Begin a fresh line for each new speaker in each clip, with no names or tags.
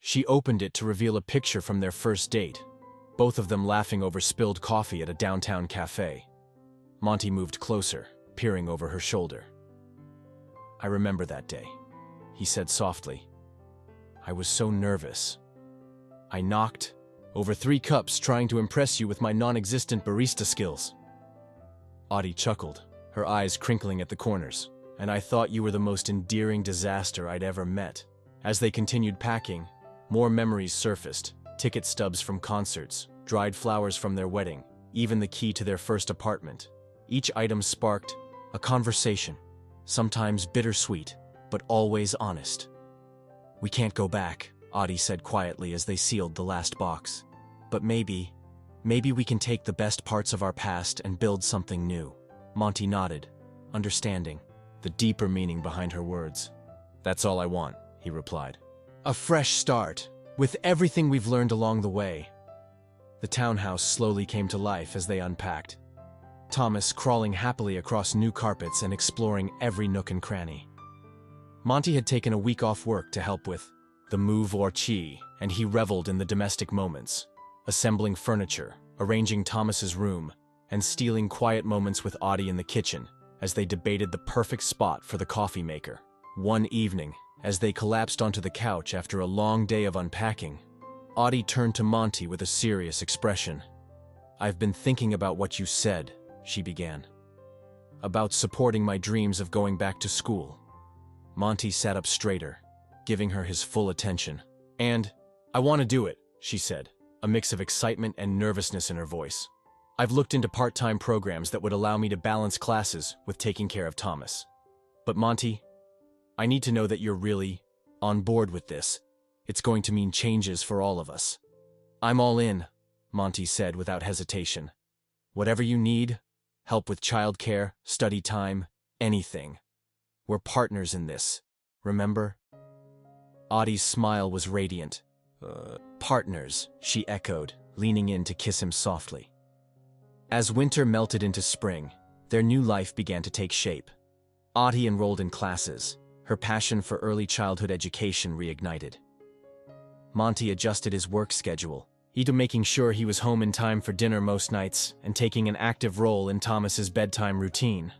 She opened it to reveal a picture from their first date, both of them laughing over spilled coffee at a downtown cafe. Monty moved closer, peering over her shoulder. "I remember that day," he said softly. "I was so nervous. I knocked over 3 cups trying to impress you with my non-existent barista skills." Audie chuckled, her eyes crinkling at the corners. "And I thought you were the most endearing disaster I'd ever met." As they continued packing, more memories surfaced: ticket stubs from concerts, dried flowers from their wedding, even the key to their first apartment. Each item sparked a conversation, sometimes bittersweet, but always honest. "We can't go back," Audie said quietly as they sealed the last box. "But maybe we can take the best parts of our past and build something new." Monty nodded, understanding the deeper meaning behind her words. "That's all I want," he replied. "A fresh start, with everything we've learned along the way." The townhouse slowly came to life as they unpacked, Thomas crawling happily across new carpets and exploring every nook and cranny. Monty had taken a week off work to help with the move or chi, and he reveled in the domestic moments, assembling furniture, arranging Thomas's room, and stealing quiet moments with Audie in the kitchen as they debated the perfect spot for the coffee maker. One evening, as they collapsed onto the couch after a long day of unpacking, Audie turned to Monty with a serious expression. "I've been thinking about what you said," she began. "About supporting my dreams of going back to school." Monty sat up straighter, giving her his full attention. "And I want to do it," she said, a mix of excitement and nervousness in her voice. "I've looked into part-time programs that would allow me to balance classes with taking care of Thomas. But Monty, I need to know that you're really on board with this. It's going to mean changes for all of us." "I'm all in," Monty said without hesitation. "Whatever you need, help with childcare, study time, anything. We're partners in this, remember?" Audie's smile was radiant. Partners," she echoed, leaning in to kiss him softly. As winter melted into spring, their new life began to take shape. Audie enrolled in classes, her passion for early childhood education reignited. Monty adjusted his work schedule, either making sure he was home in time for dinner most nights and taking an active role in Thomas's bedtime routine.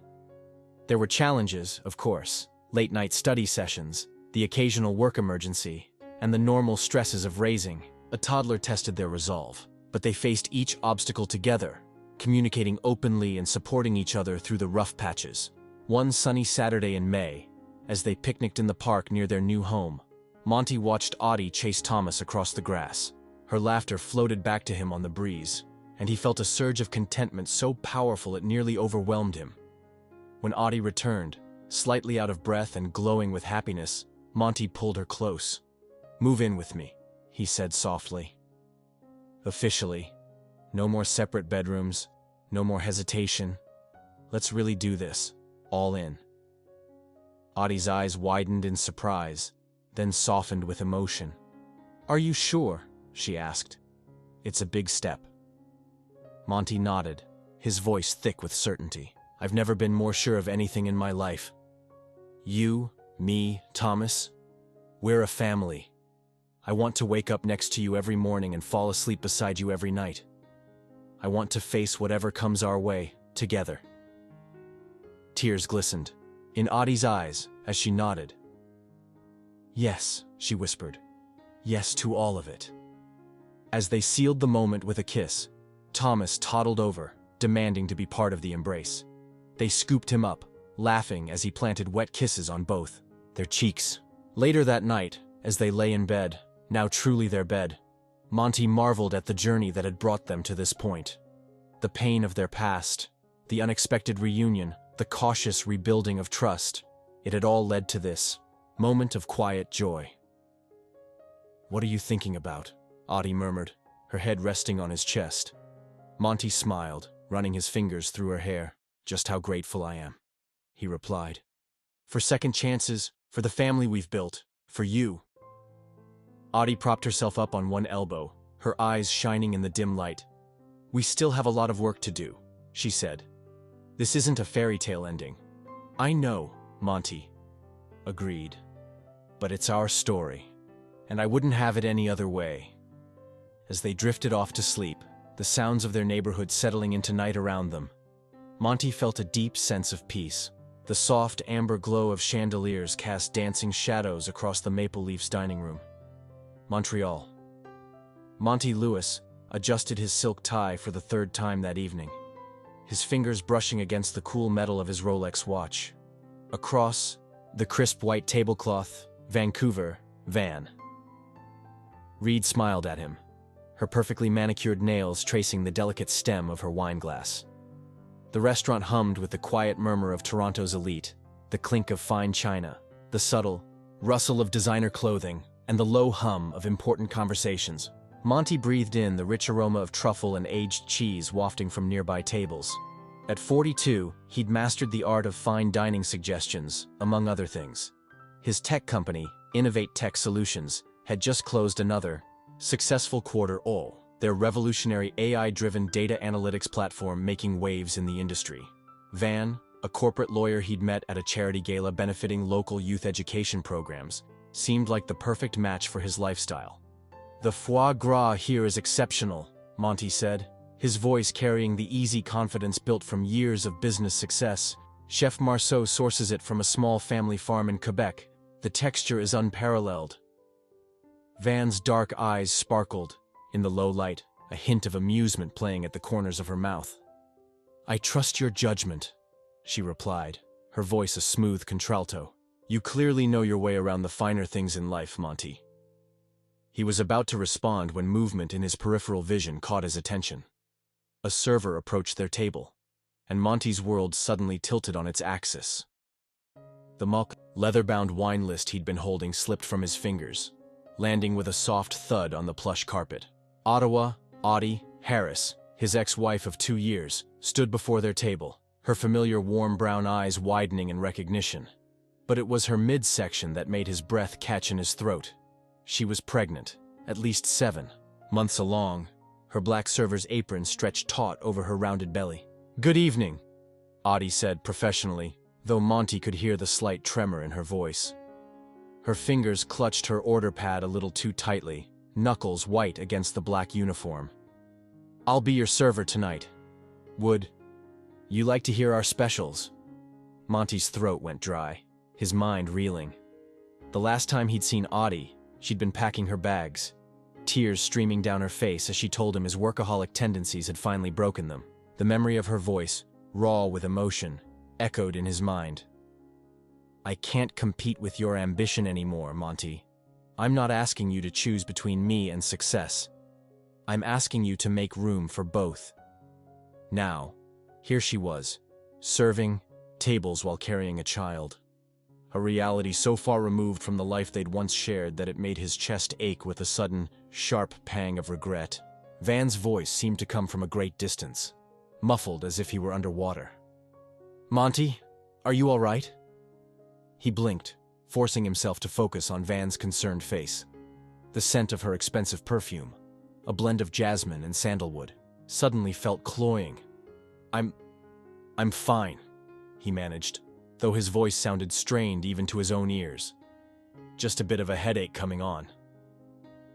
There were challenges, of course: late-night study sessions, the occasional work emergency, and the normal stresses of raising a toddler tested their resolve. But they faced each obstacle together, communicating openly and supporting each other through the rough patches. One sunny Saturday in May, as they picnicked in the park near their new home, Monty watched Audie chase Thomas across the grass. Her laughter floated back to him on the breeze, and he felt a surge of contentment so powerful it nearly overwhelmed him. When Audie returned, slightly out of breath and glowing with happiness, Monty pulled her close. "Move in with me," he said softly. "Officially. No more separate bedrooms, no more hesitation. Let's really do this, all in." Audie's eyes widened in surprise, then softened with emotion. "Are you sure?" she asked. "It's a big step." Monty nodded, his voice thick with certainty. "I've never been more sure of anything in my life. You, me, Thomas, we're a family. I want to wake up next to you every morning and fall asleep beside you every night. I want to face whatever comes our way, together." Tears glistened in Audie's eyes as she nodded. "Yes," she whispered. "Yes to all of it." As they sealed the moment with a kiss, Thomas toddled over, demanding to be part of the embrace. They scooped him up, laughing as he planted wet kisses on both their cheeks. Later that night, as they lay in bed, now truly their bed, Monty marveled at the journey that had brought them to this point. The pain of their past, the unexpected reunion, the cautious rebuilding of trust, it had all led to this moment of quiet joy. "What are you thinking about?" Audie murmured, her head resting on his chest. Monty smiled, running his fingers through her hair. "Just how grateful I am," he replied. "For second chances, for the family we've built, for you." Audie propped herself up on one elbow, her eyes shining in the dim light. "We still have a lot of work to do," she said. "This isn't a fairy tale ending." "I know," Monty agreed. "But it's our story, and I wouldn't have it any other way." As they drifted off to sleep, the sounds of their neighborhood settling into night around them, Monty felt a deep sense of peace. The soft amber glow of chandeliers cast dancing shadows across the Maple Leafs dining room. Montreal. Monty Lewis adjusted his silk tie for the third time that evening, his fingers brushing against the cool metal of his Rolex watch. Across the crisp white tablecloth, Vancouver, Van. Reed smiled at him, her perfectly manicured nails tracing the delicate stem of her wine glass. The restaurant hummed with the quiet murmur of Toronto's elite, the clink of fine china, the subtle rustle of designer clothing, and the low hum of important conversations. Monty breathed in the rich aroma of truffle and aged cheese wafting from nearby tables. At 42, he'd mastered the art of fine dining suggestions, among other things. His tech company, Innovate Tech Solutions, had just closed another successful quarter, their revolutionary AI-driven data analytics platform making waves in the industry. Van, a corporate lawyer he'd met at a charity gala benefiting local youth education programs, seemed like the perfect match for his lifestyle. "The foie gras here is exceptional," Monty said, his voice carrying the easy confidence built from years of business success. "Chef Marceau sources it from a small family farm in Quebec. The texture is unparalleled." Van's dark eyes sparkled in the low light, a hint of amusement playing at the corners of her mouth. "I trust your judgment," she replied, her voice a smooth contralto. "You clearly know your way around the finer things in life, Monty." He was about to respond when movement in his peripheral vision caught his attention. A server approached their table, and Monty's world suddenly tilted on its axis. The leather-bound wine list he'd been holding slipped from his fingers, landing with a soft thud on the plush carpet. Audie Harris, his ex-wife of 2 years, stood before their table, her familiar warm brown eyes widening in recognition. But it was her midsection that made his breath catch in his throat. She was pregnant, at least 7 months along, her black server's apron stretched taut over her rounded belly. "Good evening," Audie said professionally, though Monty could hear the slight tremor in her voice. Her fingers clutched her order pad a little too tightly, knuckles white against the black uniform. "I'll be your server tonight. Would you like to hear our specials?" Monty's throat went dry, his mind reeling. The last time he'd seen Audie, she'd been packing her bags, tears streaming down her face as she told him his workaholic tendencies had finally broken them. The memory of her voice, raw with emotion, echoed in his mind. "I can't compete with your ambition anymore, Monty. I'm not asking you to choose between me and success. I'm asking you to make room for both." Now, here she was, serving tables while carrying a child. A reality so far removed from the life they'd once shared that it made his chest ache with a sudden, sharp pang of regret. Van's voice seemed to come from a great distance, muffled as if he were underwater. "Monty, are you all right?" He blinked, forcing himself to focus on Van's concerned face. The scent of her expensive perfume, a blend of jasmine and sandalwood, suddenly felt cloying. I'm fine," he managed, though his voice sounded strained even to his own ears. "Just a bit of a headache coming on."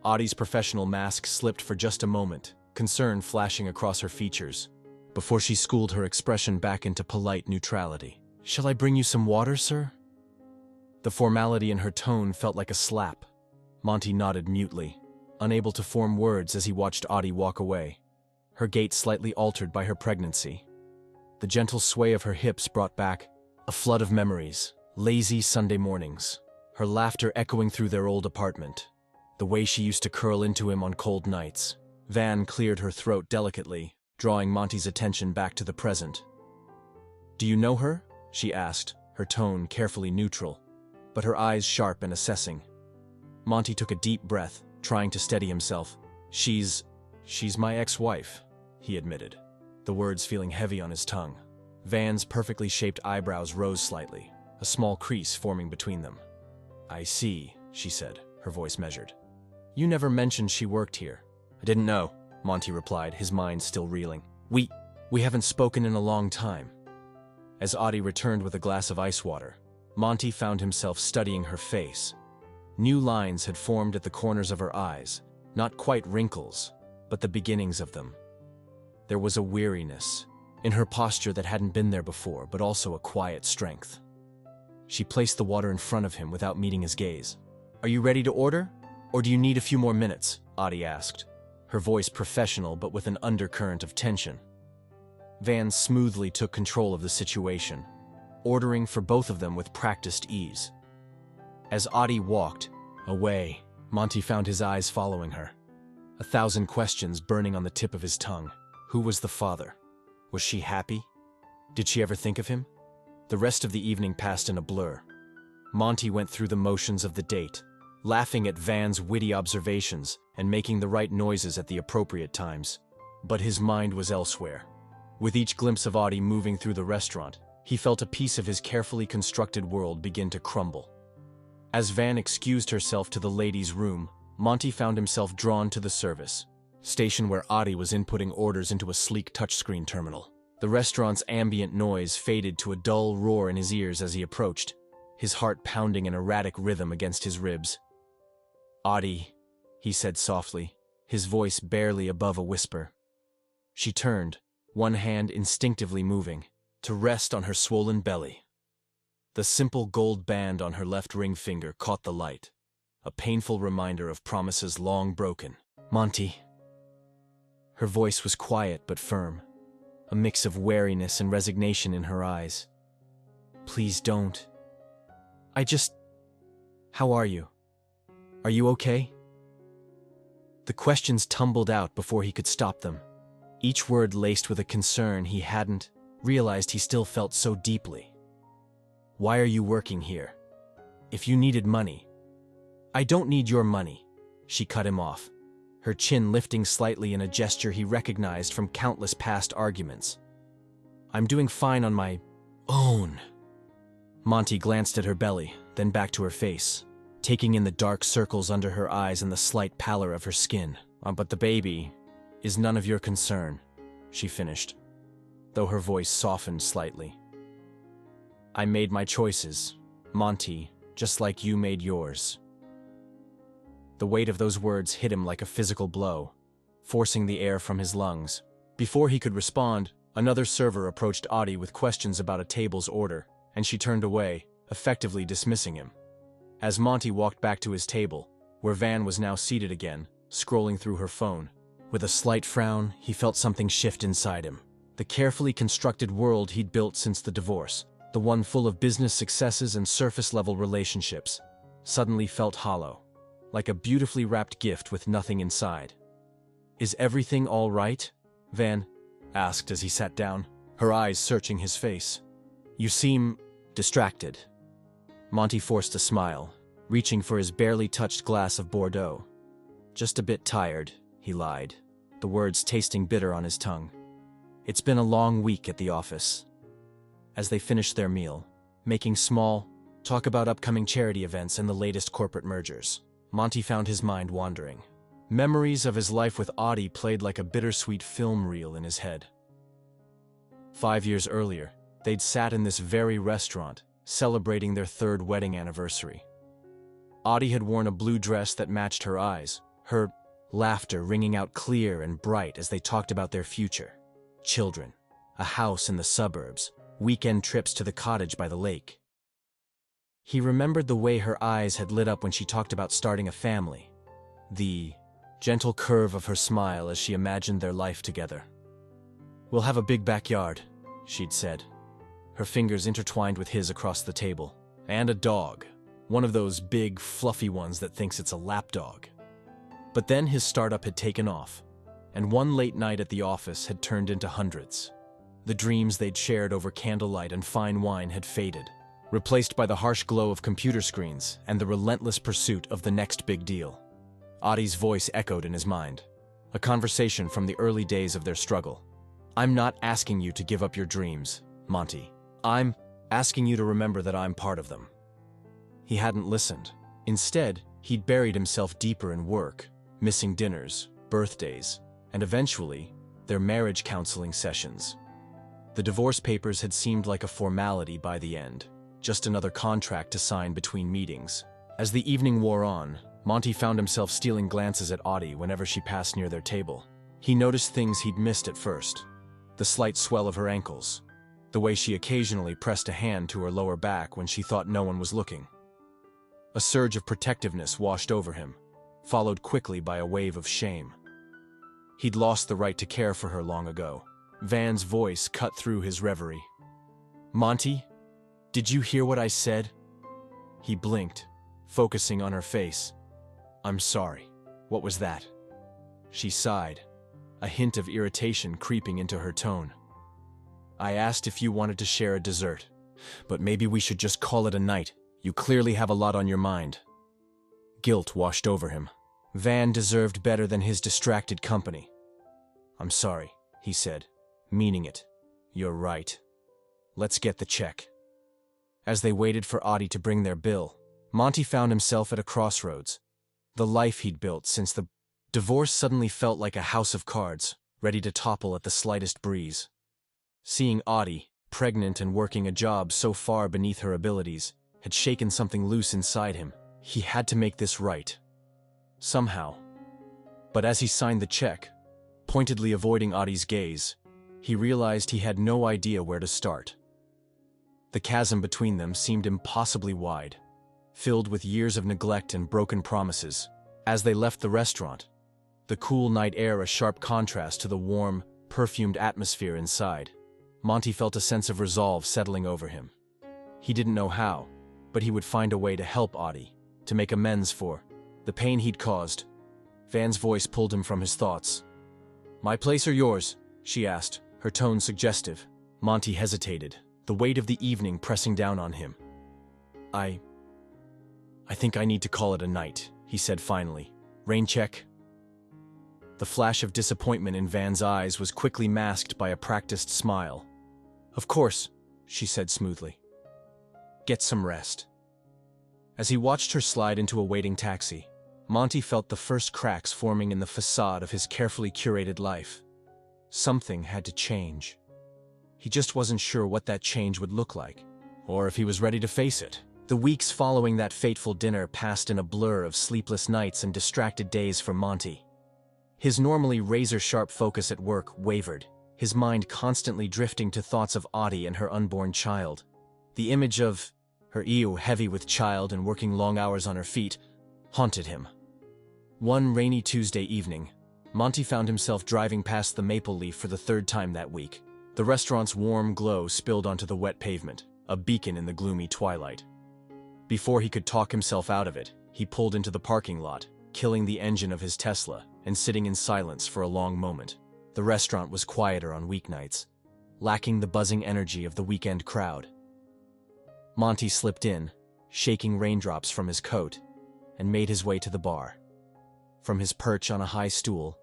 Audie's professional mask slipped for just a moment, concern flashing across her features, before she schooled her expression back into polite neutrality. "Shall I bring you some water, sir?" The formality in her tone felt like a slap. Monty nodded mutely, unable to form words as he watched Audie walk away, her gait slightly altered by her pregnancy. The gentle sway of her hips brought back a flood of memories, lazy Sunday mornings, her laughter echoing through their old apartment, the way she used to curl into him on cold nights. Van cleared her throat delicately, drawing Monty's attention back to the present. "Do you know her?" she asked, her tone carefully neutral, but her eyes sharp and assessing. Monty took a deep breath, trying to steady himself. She's my ex-wife," he admitted, the words feeling heavy on his tongue. Van's perfectly shaped eyebrows rose slightly, a small crease forming between them. "I see," she said, her voice measured. "You never mentioned she worked here." "I didn't know," Monty replied, his mind still reeling. We haven't spoken in a long time." As Audie returned with a glass of ice water, Monty found himself studying her face. New lines had formed at the corners of her eyes, not quite wrinkles, but the beginnings of them. There was a weariness in her posture that hadn't been there before, but also a quiet strength. She placed the water in front of him without meeting his gaze. "Are you ready to order? Or do you need a few more minutes?" Audie asked, her voice professional but with an undercurrent of tension. Van smoothly took control of the situation, ordering for both of them with practiced ease. As Audie walked away, Monty found his eyes following her. 1,000 questions burning on the tip of his tongue. Who was the father? Was she happy? Did she ever think of him? The rest of the evening passed in a blur. Monty went through the motions of the date, laughing at Van's witty observations and making the right noises at the appropriate times. But his mind was elsewhere. With each glimpse of Audie moving through the restaurant, he felt a piece of his carefully constructed world begin to crumble. As Van excused herself to the ladies' room, Monty found himself drawn to the service station where Audie was inputting orders into a sleek touchscreen terminal. The restaurant's ambient noise faded to a dull roar in his ears as he approached, his heart pounding an erratic rhythm against his ribs. "Audie," he said softly, his voice barely above a whisper. She turned, one hand instinctively moving, to rest on her swollen belly. The simple gold band on her left ring finger caught the light, a painful reminder of promises long broken. "Monty." Her voice was quiet but firm, a mix of wariness and resignation in her eyes. "Please don't. How are you? Are you okay?" The questions tumbled out before he could stop them, each word laced with a concern he hadn't realized he still felt so deeply. "Why are you working here? If you needed money—" "I don't need your money," she cut him off, her chin lifting slightly in a gesture he recognized from countless past arguments. "I'm doing fine on my own." Monty glanced at her belly, then back to her face, taking in the dark circles under her eyes and the slight pallor of her skin. "But the baby is none of your concern," she finished, though her voice softened slightly. "I made my choices, Monty, just like you made yours." The weight of those words hit him like a physical blow, forcing the air from his lungs. Before he could respond, another server approached Audie with questions about a table's order, and she turned away, effectively dismissing him. As Monty walked back to his table, where Van was now seated again, scrolling through her phone, with a slight frown, he felt something shift inside him. The carefully constructed world he'd built since the divorce, the one full of business successes and surface-level relationships, suddenly felt hollow, like a beautifully wrapped gift with nothing inside. "Is everything all right?" Van asked as he sat down, her eyes searching his face. "You seem distracted." Monty forced a smile, reaching for his barely touched glass of Bordeaux. "Just a bit tired," he lied, the words tasting bitter on his tongue. "It's been a long week at the office." As they finished their meal, making small talk about upcoming charity events and the latest corporate mergers, Monty found his mind wandering. Memories of his life with Audie played like a bittersweet film reel in his head. 5 years earlier, they'd sat in this very restaurant, celebrating their 3rd wedding anniversary. Audie had worn a blue dress that matched her eyes, her laughter ringing out clear and bright as they talked about their future. Children, a house in the suburbs, weekend trips to the cottage by the lake. He remembered the way her eyes had lit up when she talked about starting a family, the gentle curve of her smile as she imagined their life together. "We'll have a big backyard," she'd said, her fingers intertwined with his across the table. "And a dog, one of those big, fluffy ones that thinks it's a lapdog." But then his startup had taken off, and one late night at the office had turned into hundreds. The dreams they'd shared over candlelight and fine wine had faded, replaced by the harsh glow of computer screens and the relentless pursuit of the next big deal. Audie's voice echoed in his mind, a conversation from the early days of their struggle. "I'm not asking you to give up your dreams, Monty. I'm asking you to remember that I'm part of them." He hadn't listened. Instead, he'd buried himself deeper in work, missing dinners, birthdays, and eventually, their marriage counseling sessions. The divorce papers had seemed like a formality by the end, just another contract to sign between meetings. As the evening wore on, Monty found himself stealing glances at Audie whenever she passed near their table. He noticed things he'd missed at first. The slight swell of her ankles. The way she occasionally pressed a hand to her lower back when she thought no one was looking. A surge of protectiveness washed over him, followed quickly by a wave of shame. He'd lost the right to care for her long ago. Van's voice cut through his reverie. "Monty, did you hear what I said?" He blinked, focusing on her face. "I'm sorry. What was that?" She sighed, a hint of irritation creeping into her tone. "I asked if you wanted to share a dessert, but maybe we should just call it a night. You clearly have a lot on your mind." Guilt washed over him. Van deserved better than his distracted company. "I'm sorry," he said, meaning it. "You're right. Let's get the check." As they waited for Audie to bring their bill, Monty found himself at a crossroads. The life he'd built since the divorce suddenly felt like a house of cards, ready to topple at the slightest breeze. Seeing Audie, pregnant and working a job so far beneath her abilities, had shaken something loose inside him. He had to make this right. Somehow. But as he signed the check, pointedly avoiding Audie's gaze, he realized he had no idea where to start. The chasm between them seemed impossibly wide, filled with years of neglect and broken promises. As they left the restaurant, the cool night air a sharp contrast to the warm, perfumed atmosphere inside, Monty felt a sense of resolve settling over him. He didn't know how, but he would find a way to help Audie, to make amends for the pain he'd caused. Van's voice pulled him from his thoughts. "My place or yours?" she asked, her tone suggestive. Monty hesitated, the weight of the evening pressing down on him. I think I need to call it a night," he said finally. "Rain check?" The flash of disappointment in Van's eyes was quickly masked by a practiced smile. "Of course," she said smoothly. "Get some rest." As he watched her slide into a waiting taxi, Monty felt the first cracks forming in the facade of his carefully curated life. Something had to change. He just wasn't sure what that change would look like, or if he was ready to face it. The weeks following that fateful dinner passed in a blur of sleepless nights and distracted days for Monty. His normally razor-sharp focus at work wavered, his mind constantly drifting to thoughts of Audie and her unborn child. The image of her heavy with child and working long hours on her feet haunted him. One rainy Tuesday evening, Monty found himself driving past the Maple Leaf for the third time that week. The restaurant's warm glow spilled onto the wet pavement, a beacon in the gloomy twilight. Before he could talk himself out of it, he pulled into the parking lot, killing the engine of his Tesla and sitting in silence for a long moment. The restaurant was quieter on weeknights, lacking the buzzing energy of the weekend crowd. Monty slipped in, shaking raindrops from his coat, and made his way to the bar. From his perch on a high stool,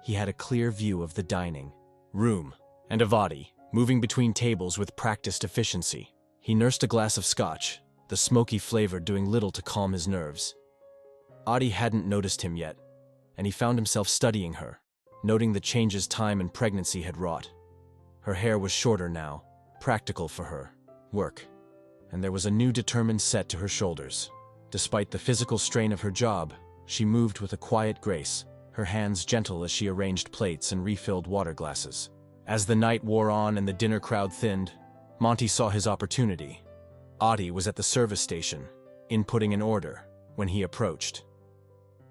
he had a clear view of the dining room and of Audie, moving between tables with practiced efficiency. He nursed a glass of scotch, the smoky flavor doing little to calm his nerves. Audie hadn't noticed him yet, and he found himself studying her, noting the changes time and pregnancy had wrought. Her hair was shorter now, practical for her work, and there was a new determined set to her shoulders. Despite the physical strain of her job, she moved with a quiet grace, her hands gentle as she arranged plates and refilled water glasses. As the night wore on and the dinner crowd thinned, Monty saw his opportunity. Audie was at the service station, inputting an order, when he approached.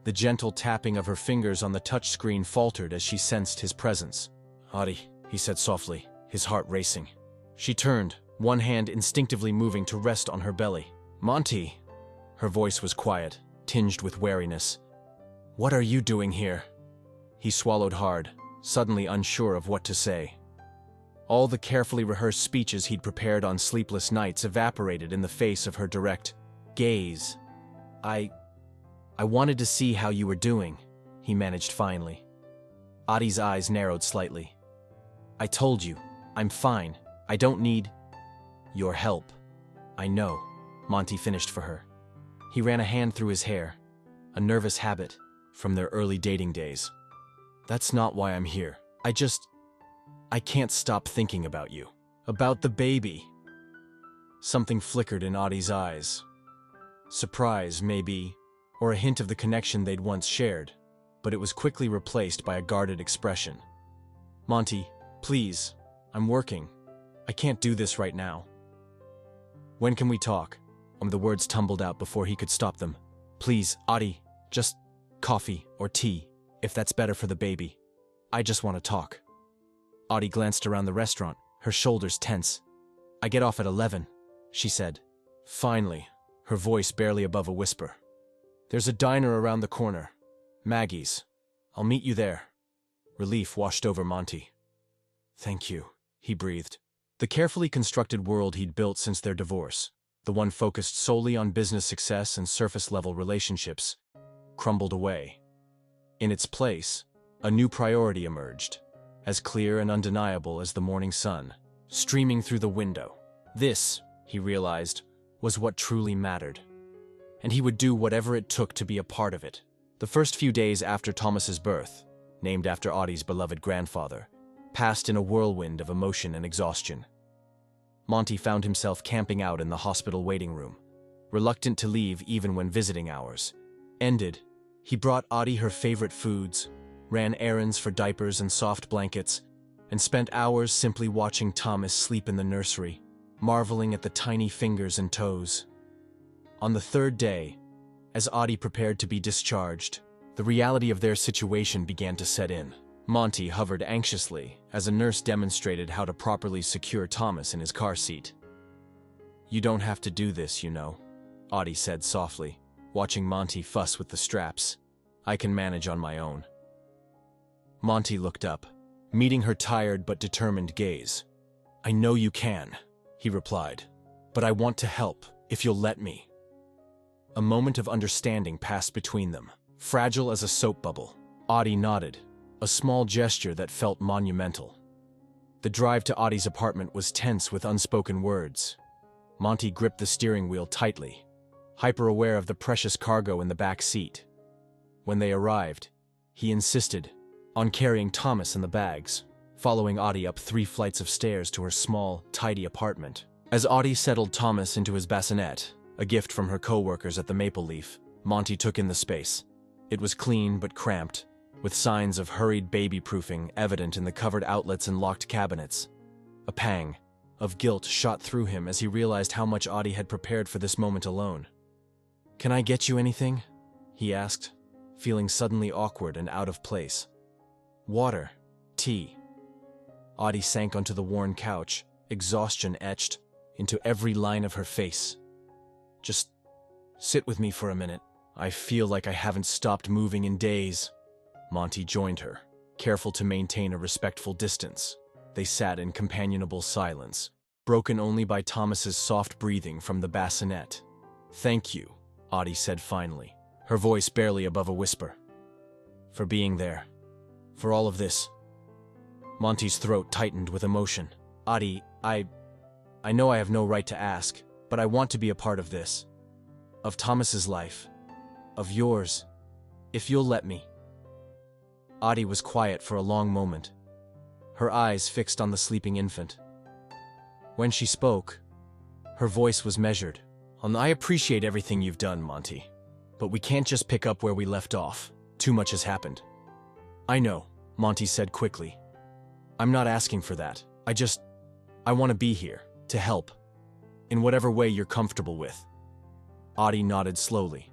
The gentle tapping of her fingers on the touchscreen faltered as she sensed his presence. "Audie," he said softly, his heart racing. She turned, one hand instinctively moving to rest on her belly. "Monty." Her voice was quiet, tinged with wariness. "What are you doing here?" He swallowed hard, suddenly unsure of what to say. All the carefully rehearsed speeches he'd prepared on sleepless nights evaporated in the face of her direct gaze. I wanted to see how you were doing," he managed finally. Audie's eyes narrowed slightly. "I told you, I'm fine. I don't need your help." "I know," Monty finished for her. He ran a hand through his hair, a nervous habit from their early dating days. "That's not why I'm here. I can't stop thinking about you. About the baby." Something flickered in Audie's eyes. surprise maybe, or a hint of the connection they'd once shared, but it was quickly replaced by a guarded expression. "Monty, please, I'm working. I can't do this right now." "When can we talk?" The words tumbled out before he could stop them. "Please, Audie, just coffee or tea, if that's better for the baby. I just want to talk." Audie glanced around the restaurant, her shoulders tense. "I get off at 11, she said. Finally, her voice barely above a whisper. "There's a diner around the corner. Maggie's. I'll meet you there." Relief washed over Monty. "Thank you," he breathed. The carefully constructed world he'd built since their divorce, the one focused solely on business success and surface-level relationships, crumbled away. In its place, a new priority emerged, as clear and undeniable as the morning sun, streaming through the window. This, he realized, was what truly mattered. And he would do whatever it took to be a part of it. The first few days after Thomas's birth, named after Audie's beloved grandfather, passed in a whirlwind of emotion and exhaustion. Monty found himself camping out in the hospital waiting room, reluctant to leave even when visiting hours ended. He brought Audie her favorite foods, ran errands for diapers and soft blankets, and spent hours simply watching Thomas sleep in the nursery, marveling at the tiny fingers and toes. On the third day, as Audie prepared to be discharged, the reality of their situation began to set in. Monty hovered anxiously as a nurse demonstrated how to properly secure Thomas in his car seat. "You don't have to do this, you know," Audie said softly, watching Monty fuss with the straps. "I can manage on my own." Monty looked up, meeting her tired but determined gaze. "I know you can," he replied, "but I want to help, if you'll let me." A moment of understanding passed between them, fragile as a soap bubble. Audie nodded, a small gesture that felt monumental. The drive to Audie's apartment was tense with unspoken words. Monty gripped the steering wheel tightly, hyper-aware of the precious cargo in the back seat. When they arrived, he insisted on carrying Thomas and the bags, following Audie up 3 flights of stairs to her small, tidy apartment. As Audie settled Thomas into his bassinet, a gift from her co-workers at the Maple Leaf, Monty took in the space. It was clean but cramped, with signs of hurried baby-proofing evident in the covered outlets and locked cabinets. A pang of guilt shot through him as he realized how much Audie had prepared for this moment alone. "Can I get you anything?" he asked, feeling suddenly awkward and out of place. "Water, tea." Audie sank onto the worn couch, exhaustion etched into every line of her face. "Just sit with me for a minute. I feel like I haven't stopped moving in days." Monty joined her, careful to maintain a respectful distance. They sat in companionable silence, broken only by Thomas's soft breathing from the bassinet. "Thank you," Audie said finally, her voice barely above a whisper. "For being there. For all of this." Monty's throat tightened with emotion. "Audie, I know I have no right to ask, but I want to be a part of this. Of Thomas's life. Of yours. If you'll let me." Audie was quiet for a long moment, her eyes fixed on the sleeping infant. When she spoke, her voice was measured. "I appreciate everything you've done, Monty, but we can't just pick up where we left off. Too much has happened." "I know," Monty said quickly. "I'm not asking for that. I want to be here, to help, in whatever way you're comfortable with." Audie nodded slowly.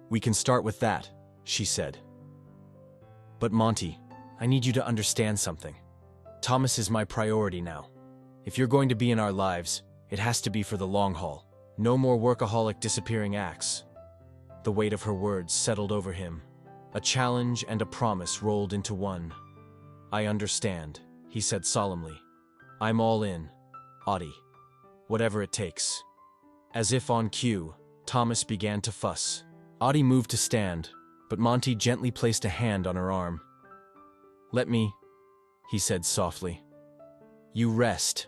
"We can start with that," she said. "But Monty, I need you to understand something. Thomas is my priority now. If you're going to be in our lives, it has to be for the long haul. No more workaholic disappearing acts." The weight of her words settled over him. A challenge and a promise rolled into one. "I understand," he said solemnly. "I'm all in, Audie. Whatever it takes." As if on cue, Thomas began to fuss. Audie moved to stand, but Monty gently placed a hand on her arm. "Let me," he said softly. "You rest."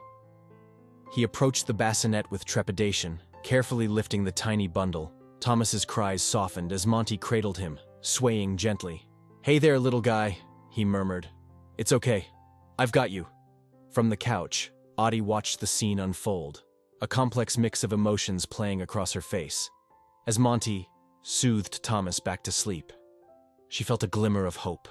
He approached the bassinet with trepidation, carefully lifting the tiny bundle. Thomas's cries softened as Monty cradled him, swaying gently. "Hey there, little guy," he murmured. "It's okay. I've got you." From the couch, Audie watched the scene unfold. a complex mix of emotions playing across her face. As Monty soothed Thomas back to sleep, she felt a glimmer of hope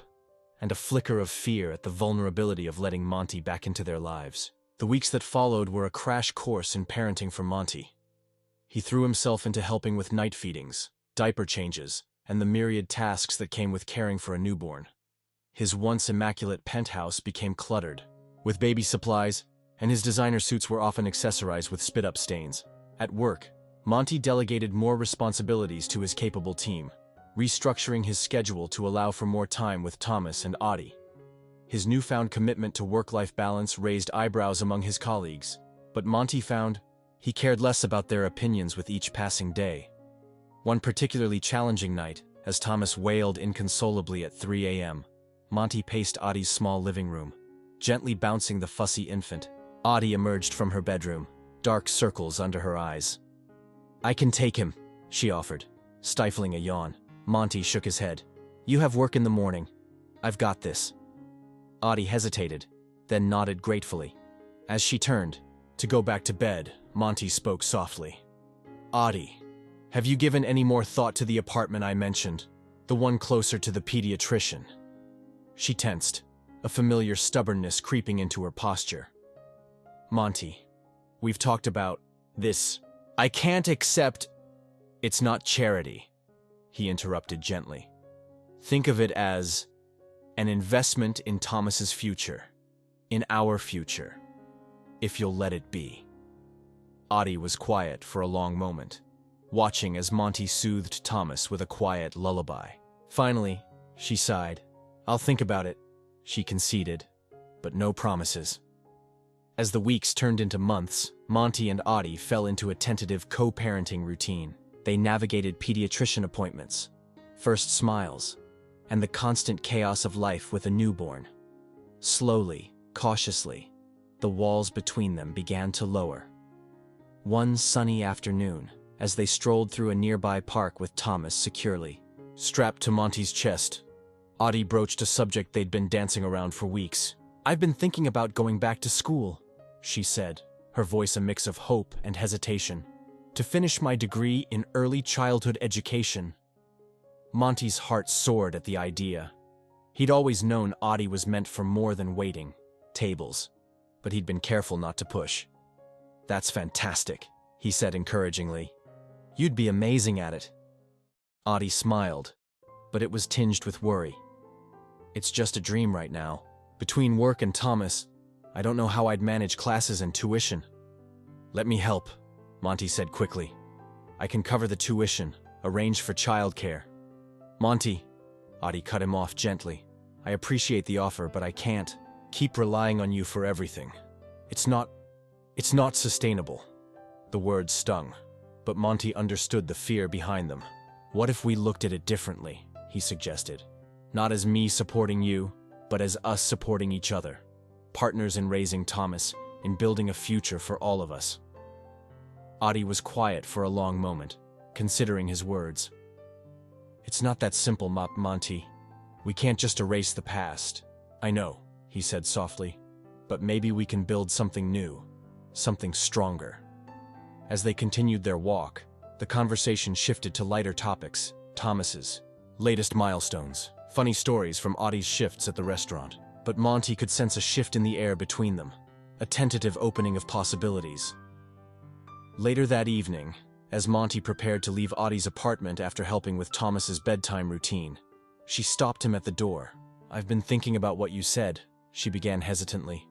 and a flicker of fear at the vulnerability of letting Monty back into their lives. The weeks that followed were a crash course in parenting for Monty. He threw himself into helping with night feedings, diaper changes, and the myriad tasks that came with caring for a newborn. His once immaculate penthouse became cluttered with baby supplies, and his designer suits were often accessorized with spit-up stains. At work, Monty delegated more responsibilities to his capable team, restructuring his schedule to allow for more time with Thomas and Audie. His newfound commitment to work-life balance raised eyebrows among his colleagues, but Monty found he cared less about their opinions with each passing day. One particularly challenging night, as Thomas wailed inconsolably at 3 a.m., Monty paced Audie's small living room, gently bouncing the fussy infant. Audie emerged from her bedroom, dark circles under her eyes. "I can take him," she offered, stifling a yawn. Monty shook his head. "You have work in the morning. I've got this." Audie hesitated, then nodded gratefully. As she turned to go back to bed, Monty spoke softly. "Audie, have you given any more thought to the apartment I mentioned, the one closer to the pediatrician?" She tensed, a familiar stubbornness creeping into her posture. "Monty, we've talked about this. I can't accept—" "It's not charity," he interrupted gently. "Think of it as an investment in Thomas's future, in our future, if you'll let it be." Audie was quiet for a long moment, watching as Monty soothed Thomas with a quiet lullaby. Finally, she sighed. "I'll think about it," she conceded, but no promises. As the weeks turned into months, Monty and Audie fell into a tentative co-parenting routine. They navigated pediatrician appointments, first smiles, and the constant chaos of life with a newborn. Slowly, cautiously, the walls between them began to lower. One sunny afternoon, as they strolled through a nearby park with Thomas securely strapped to Monty's chest, Audie broached a subject they'd been dancing around for weeks. "I've been thinking about going back to school," she said, her voice a mix of hope and hesitation, "to finish my degree in early childhood education." Monty's heart soared at the idea. He'd always known Audie was meant for more than waiting tables, but he'd been careful not to push. "That's fantastic," he said encouragingly. "You'd be amazing at it." Audie smiled, but it was tinged with worry. "It's just a dream right now. Between work and Thomas, I don't know how I'd manage classes and tuition." "Let me help," Monty said quickly. "I can cover the tuition, arrange for childcare." "Monty," Audie cut him off gently, "I appreciate the offer, but I can't keep relying on you for everything. It's not sustainable." The words stung, but Monty understood the fear behind them. "What if we looked at it differently?" he suggested. "Not as me supporting you, but as us supporting each other. Partners in raising Thomas, in building a future for all of us." Audie was quiet for a long moment, considering his words. "It's not that simple, Monty. We can't just erase the past." "I know," he said softly, "but maybe we can build something new, something stronger." As they continued their walk, the conversation shifted to lighter topics: Thomas's latest milestones, funny stories from Audie's shifts at the restaurant. But Monty could sense a shift in the air between them, a tentative opening of possibilities. Later that evening, as Monty prepared to leave Audie's apartment after helping with Thomas's bedtime routine, she stopped him at the door. "I've been thinking about what you said," she began hesitantly.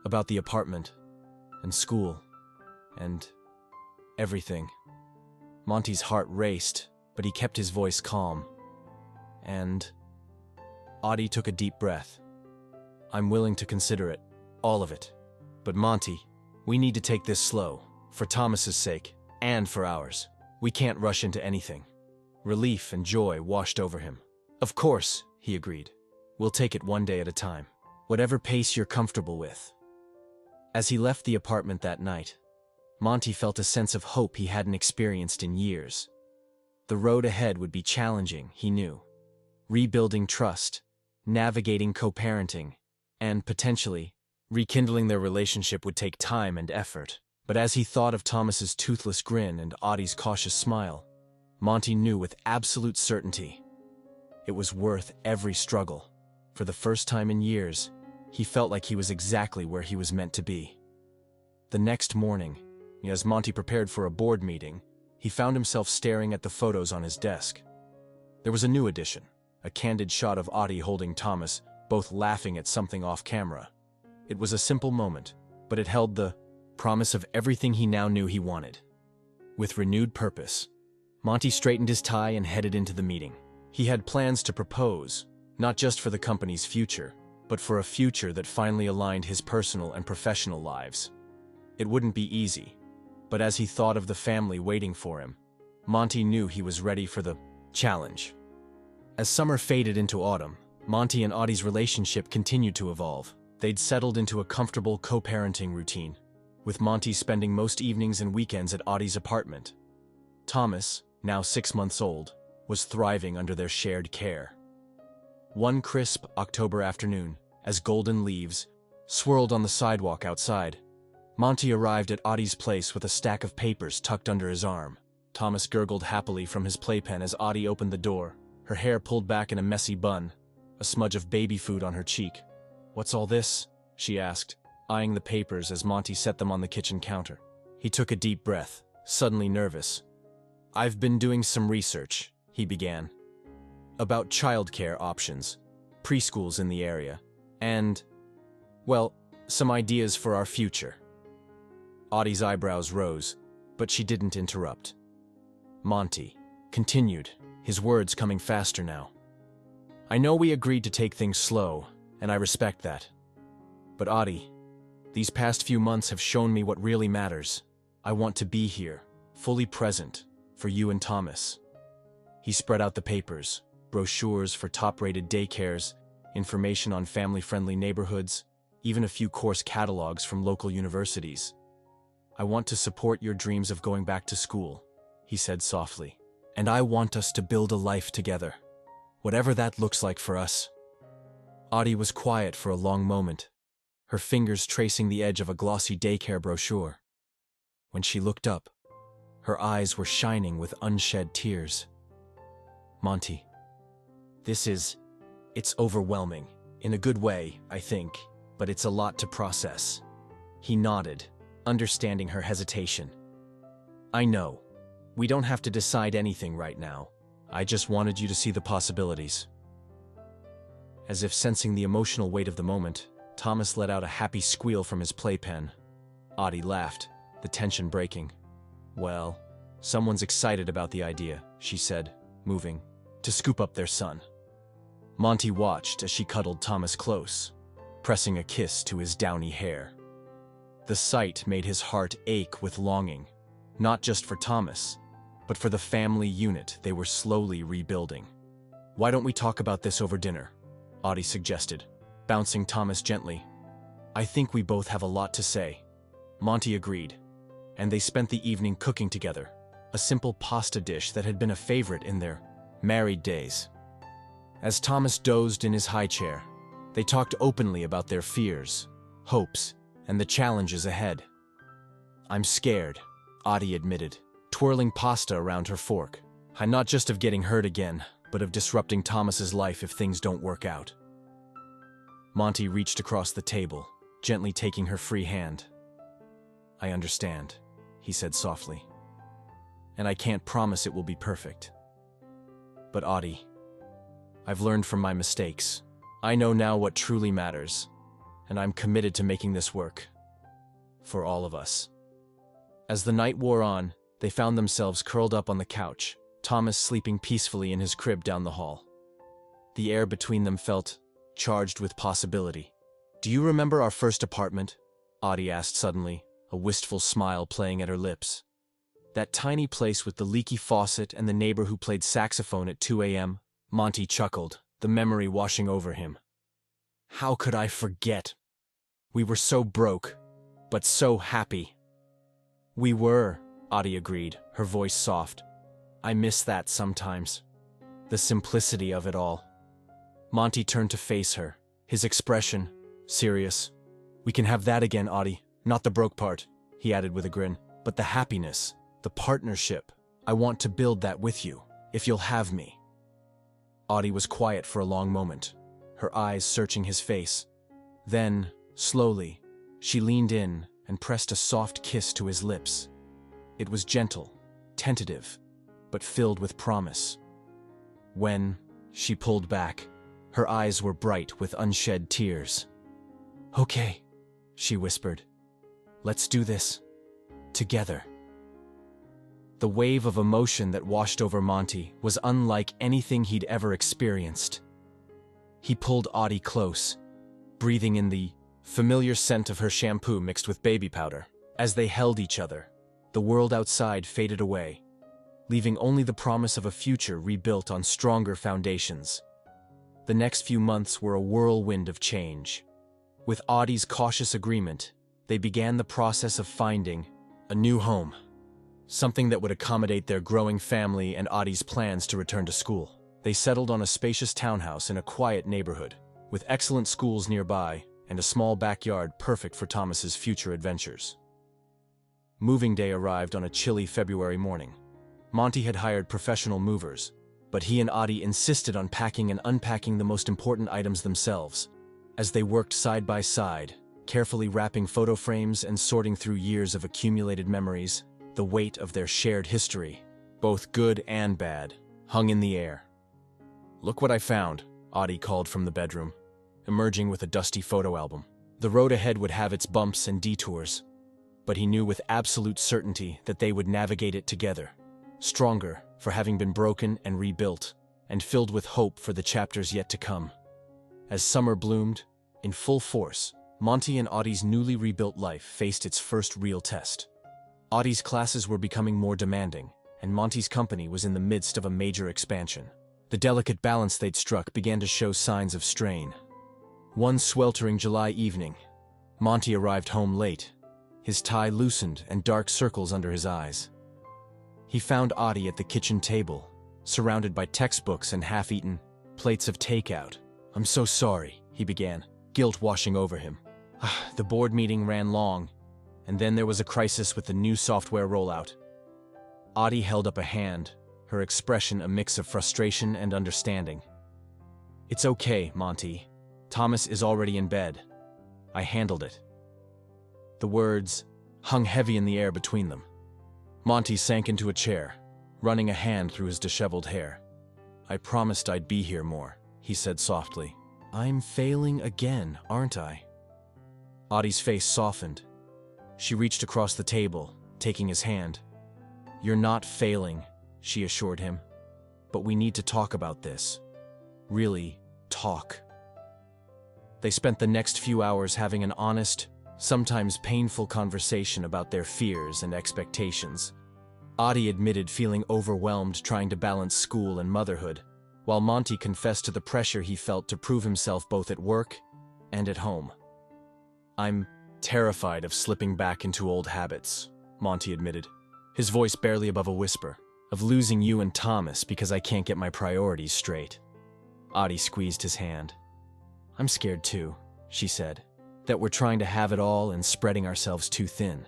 "About the apartment, and school, and everything." Monty's heart raced, but he kept his voice calm. "And—" Audie took a deep breath. "I'm willing to consider it, all of it. But Monty, we need to take this slow, for Thomas's sake, and for ours. We can't rush into anything." Relief and joy washed over him. "Of course," he agreed. "We'll take it one day at a time. Whatever pace you're comfortable with." As he left the apartment that night, Monty felt a sense of hope he hadn't experienced in years. The road ahead would be challenging, he knew. Rebuilding trust, navigating co-parenting, and potentially rekindling their relationship would take time and effort. But as he thought of Thomas's toothless grin and Audie's cautious smile, Monty knew with absolute certainty it was worth every struggle. For the first time in years, he felt like he was exactly where he was meant to be. The next morning, as Monty prepared for a board meeting, he found himself staring at the photos on his desk. There was a new addition, a candid shot of Audie holding Thomas, both laughing at something off camera. It was a simple moment, but it held the promise of everything he now knew he wanted. With renewed purpose, Monty straightened his tie and headed into the meeting. He had plans to propose, not just for the company's future, but for a future that finally aligned his personal and professional lives. It wouldn't be easy, but as he thought of the family waiting for him, Monty knew he was ready for the challenge. As summer faded into autumn, Monty and Audie's relationship continued to evolve. They'd settled into a comfortable co-parenting routine, with Monty spending most evenings and weekends at Audie's apartment. Thomas, now 6 months old, was thriving under their shared care. One crisp October afternoon, as golden leaves swirled on the sidewalk outside, Monty arrived at Audie's place with a stack of papers tucked under his arm. Thomas gurgled happily from his playpen as Audie opened the door, her hair pulled back in a messy bun, a smudge of baby food on her cheek. "What's all this?" she asked, eyeing the papers as Monty set them on the kitchen counter. He took a deep breath, suddenly nervous. "I've been doing some research," he began, "about childcare options, preschools in the area, and, well, some ideas for our future." Audie's eyebrows rose, but she didn't interrupt. Monty continued, his words coming faster now. "I know we agreed to take things slow, and I respect that. But Audie, these past few months have shown me what really matters. I want to be here, fully present, for you and Thomas." He spread out the papers, brochures for top-rated daycares, information on family-friendly neighborhoods, even a few course catalogs from local universities. "I want to support your dreams of going back to school," he said softly. "And I want us to build a life together, whatever that looks like for us." Audie was quiet for a long moment, her fingers tracing the edge of a glossy daycare brochure. When she looked up, her eyes were shining with unshed tears. "Monty, it's overwhelming. In a good way, I think, but it's a lot to process." He nodded, understanding her hesitation. "I know. We don't have to decide anything right now. I just wanted you to see the possibilities." As if sensing the emotional weight of the moment, Thomas let out a happy squeal from his playpen. Audie laughed, the tension breaking. "Well, someone's excited about the idea," she said, moving, to scoop up their son. Monty watched as she cuddled Thomas close, pressing a kiss to his downy hair. The sight made his heart ache with longing, not just for Thomas, but for the family unit they were slowly rebuilding. "Why don't we talk about this over dinner?" Audie suggested, bouncing Thomas gently. "I think we both have a lot to say." Monty agreed, and they spent the evening cooking together, a simple pasta dish that had been a favorite in their married days. As Thomas dozed in his high chair, they talked openly about their fears, hopes, and the challenges ahead. "I'm scared," Audie admitted, twirling pasta around her fork. "I'm not just of getting hurt again, but of disrupting Thomas's life if things don't work out." Monty reached across the table, gently taking her free hand. "I understand," he said softly. "And I can't promise it will be perfect. But Audie, I've learned from my mistakes. I know now what truly matters, and I'm committed to making this work. For all of us." As the night wore on, they found themselves curled up on the couch, Thomas sleeping peacefully in his crib down the hall. The air between them felt charged with possibility. "Do you remember our first apartment?" Audie asked suddenly, a wistful smile playing at her lips. "That tiny place with the leaky faucet and the neighbor who played saxophone at 2 a.m.? Monty chuckled, the memory washing over him. "How could I forget? We were so broke, but so happy." "We were," Audie agreed, her voice soft. "I miss that sometimes. The simplicity of it all." Monty turned to face her, his expression serious. "We can have that again, Audie, not the broke part." he added with a grin. But the happiness, the partnership, I want to build that with you, if you'll have me. Audie was quiet for a long moment, her eyes searching his face. Then, slowly, she leaned in and pressed a soft kiss to his lips. It was gentle, tentative, but filled with promise. When she pulled back, her eyes were bright with unshed tears. "Okay," she whispered. "Let's do this. Together." The wave of emotion that washed over Monty was unlike anything he'd ever experienced. He pulled Audie close, breathing in the familiar scent of her shampoo mixed with baby powder. As they held each other, the world outside faded away, leaving only the promise of a future rebuilt on stronger foundations. The next few months were a whirlwind of change. With Audie's cautious agreement, they began the process of finding a new home, something that would accommodate their growing family and Audie's plans to return to school. They settled on a spacious townhouse in a quiet neighborhood, with excellent schools nearby and a small backyard perfect for Thomas's future adventures. Moving day arrived on a chilly February morning. Monty had hired professional movers, but he and Audie insisted on packing and unpacking the most important items themselves. As they worked side by side, carefully wrapping photo frames and sorting through years of accumulated memories, the weight of their shared history, both good and bad, hung in the air. "Look what I found," Audie called from the bedroom, emerging with a dusty photo album. The road ahead would have its bumps and detours, but he knew with absolute certainty that they would navigate it together, stronger for having been broken and rebuilt, and filled with hope for the chapters yet to come. As summer bloomed, in full force, Monty and Audie's newly rebuilt life faced its first real test. Audie's classes were becoming more demanding, and Monty's company was in the midst of a major expansion. The delicate balance they'd struck began to show signs of strain. One sweltering July evening, Monty arrived home late, his tie loosened and dark circles under his eyes. He found Audie at the kitchen table, surrounded by textbooks and half-eaten plates of takeout. "I'm so sorry," he began, guilt washing over him. The board meeting ran long, and then there was a crisis with the new software rollout. Audie held up a hand, her expression a mix of frustration and understanding. "It's okay, Monty. Thomas is already in bed. I handled it." The words hung heavy in the air between them. Monty sank into a chair, running a hand through his disheveled hair. "I promised I'd be here more," he said softly. "I'm failing again, aren't I?" Audie's face softened. She reached across the table, taking his hand. "You're not failing," she assured him. "But we need to talk about this. Really, talk." They spent the next few hours having an honest, sometimes painful conversation about their fears and expectations. Audie admitted feeling overwhelmed trying to balance school and motherhood, while Monty confessed to the pressure he felt to prove himself both at work and at home. "I'm terrified of slipping back into old habits," Monty admitted, his voice barely above a whisper, "of losing you and Thomas because I can't get my priorities straight." Audie squeezed his hand. "I'm scared too," she said, "that we're trying to have it all and spreading ourselves too thin.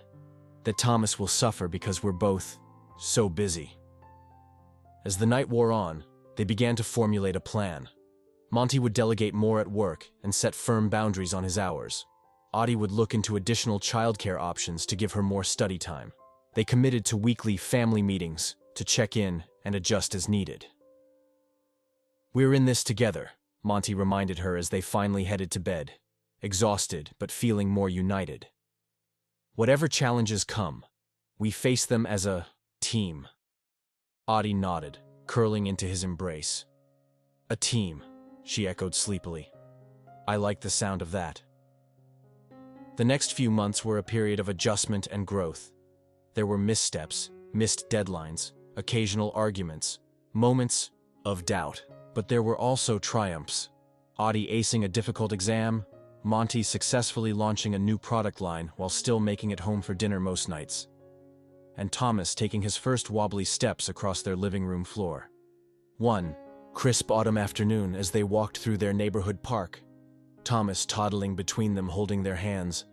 That Thomas will suffer because we're both so busy." As the night wore on, they began to formulate a plan. Monty would delegate more at work and set firm boundaries on his hours. Audie would look into additional childcare options to give her more study time. They committed to weekly family meetings to check in and adjust as needed. "We're in this together," Monty reminded her as they finally headed to bed, exhausted but feeling more united. "Whatever challenges come, we face them as a team." Audie nodded, curling into his embrace. "A team," she echoed sleepily. "I like the sound of that." The next few months were a period of adjustment and growth. There were missteps, missed deadlines, occasional arguments, moments of doubt. But there were also triumphs. Audie acing a difficult exam, Monty successfully launching a new product line while still making it home for dinner most nights, and Thomas taking his first wobbly steps across their living room floor. One crisp autumn afternoon as they walked through their neighborhood park, Thomas toddling between them holding their hands,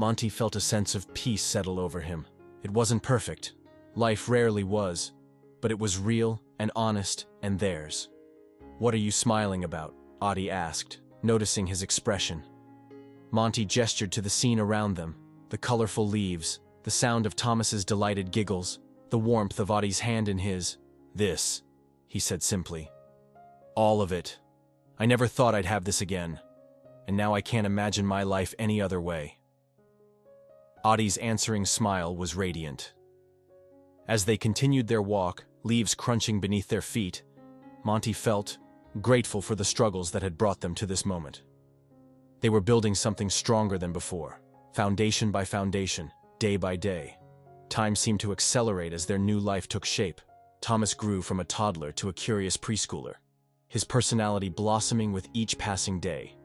Monty felt a sense of peace settle over him. It wasn't perfect. Life rarely was. But it was real and honest and theirs. "What are you smiling about?" Audie asked, noticing his expression. Monty gestured to the scene around them, the colorful leaves, the sound of Thomas's delighted giggles, the warmth of Audie's hand in his. "This," he said simply. "All of it. I never thought I'd have this again. And now I can't imagine my life any other way." Audie's answering smile was radiant. As they continued their walk, leaves crunching beneath their feet, Monty felt grateful for the struggles that had brought them to this moment. They were building something stronger than before, foundation by foundation, day by day. Time seemed to accelerate as their new life took shape. Thomas grew from a toddler to a curious preschooler, his personality blossoming with each passing day.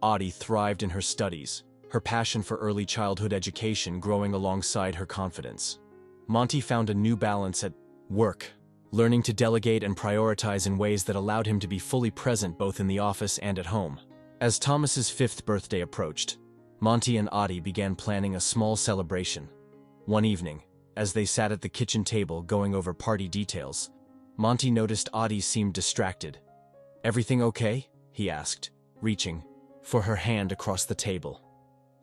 Audie thrived in her studies, her passion for early childhood education growing alongside her confidence. Monty found a new balance at work, learning to delegate and prioritize in ways that allowed him to be fully present both in the office and at home. As Thomas's 5th birthday approached, Monty and Audie began planning a small celebration. One evening, as they sat at the kitchen table going over party details, Monty noticed Audie seemed distracted. "Everything okay?" he asked, reaching for her hand across the table.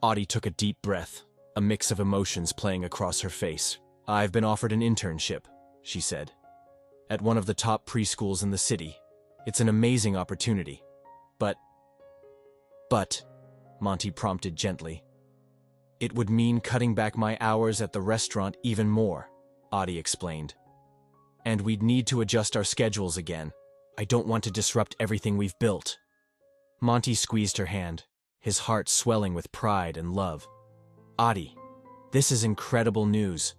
Audie took a deep breath, a mix of emotions playing across her face. "I've been offered an internship," she said, "at one of the top preschools in the city. It's an amazing opportunity. But, Monty prompted gently. "It would mean cutting back my hours at the restaurant even more," Audie explained. "And we'd need to adjust our schedules again. I don't want to disrupt everything we've built." Monty squeezed her hand, his heart swelling with pride and love. "Audie, this is incredible news.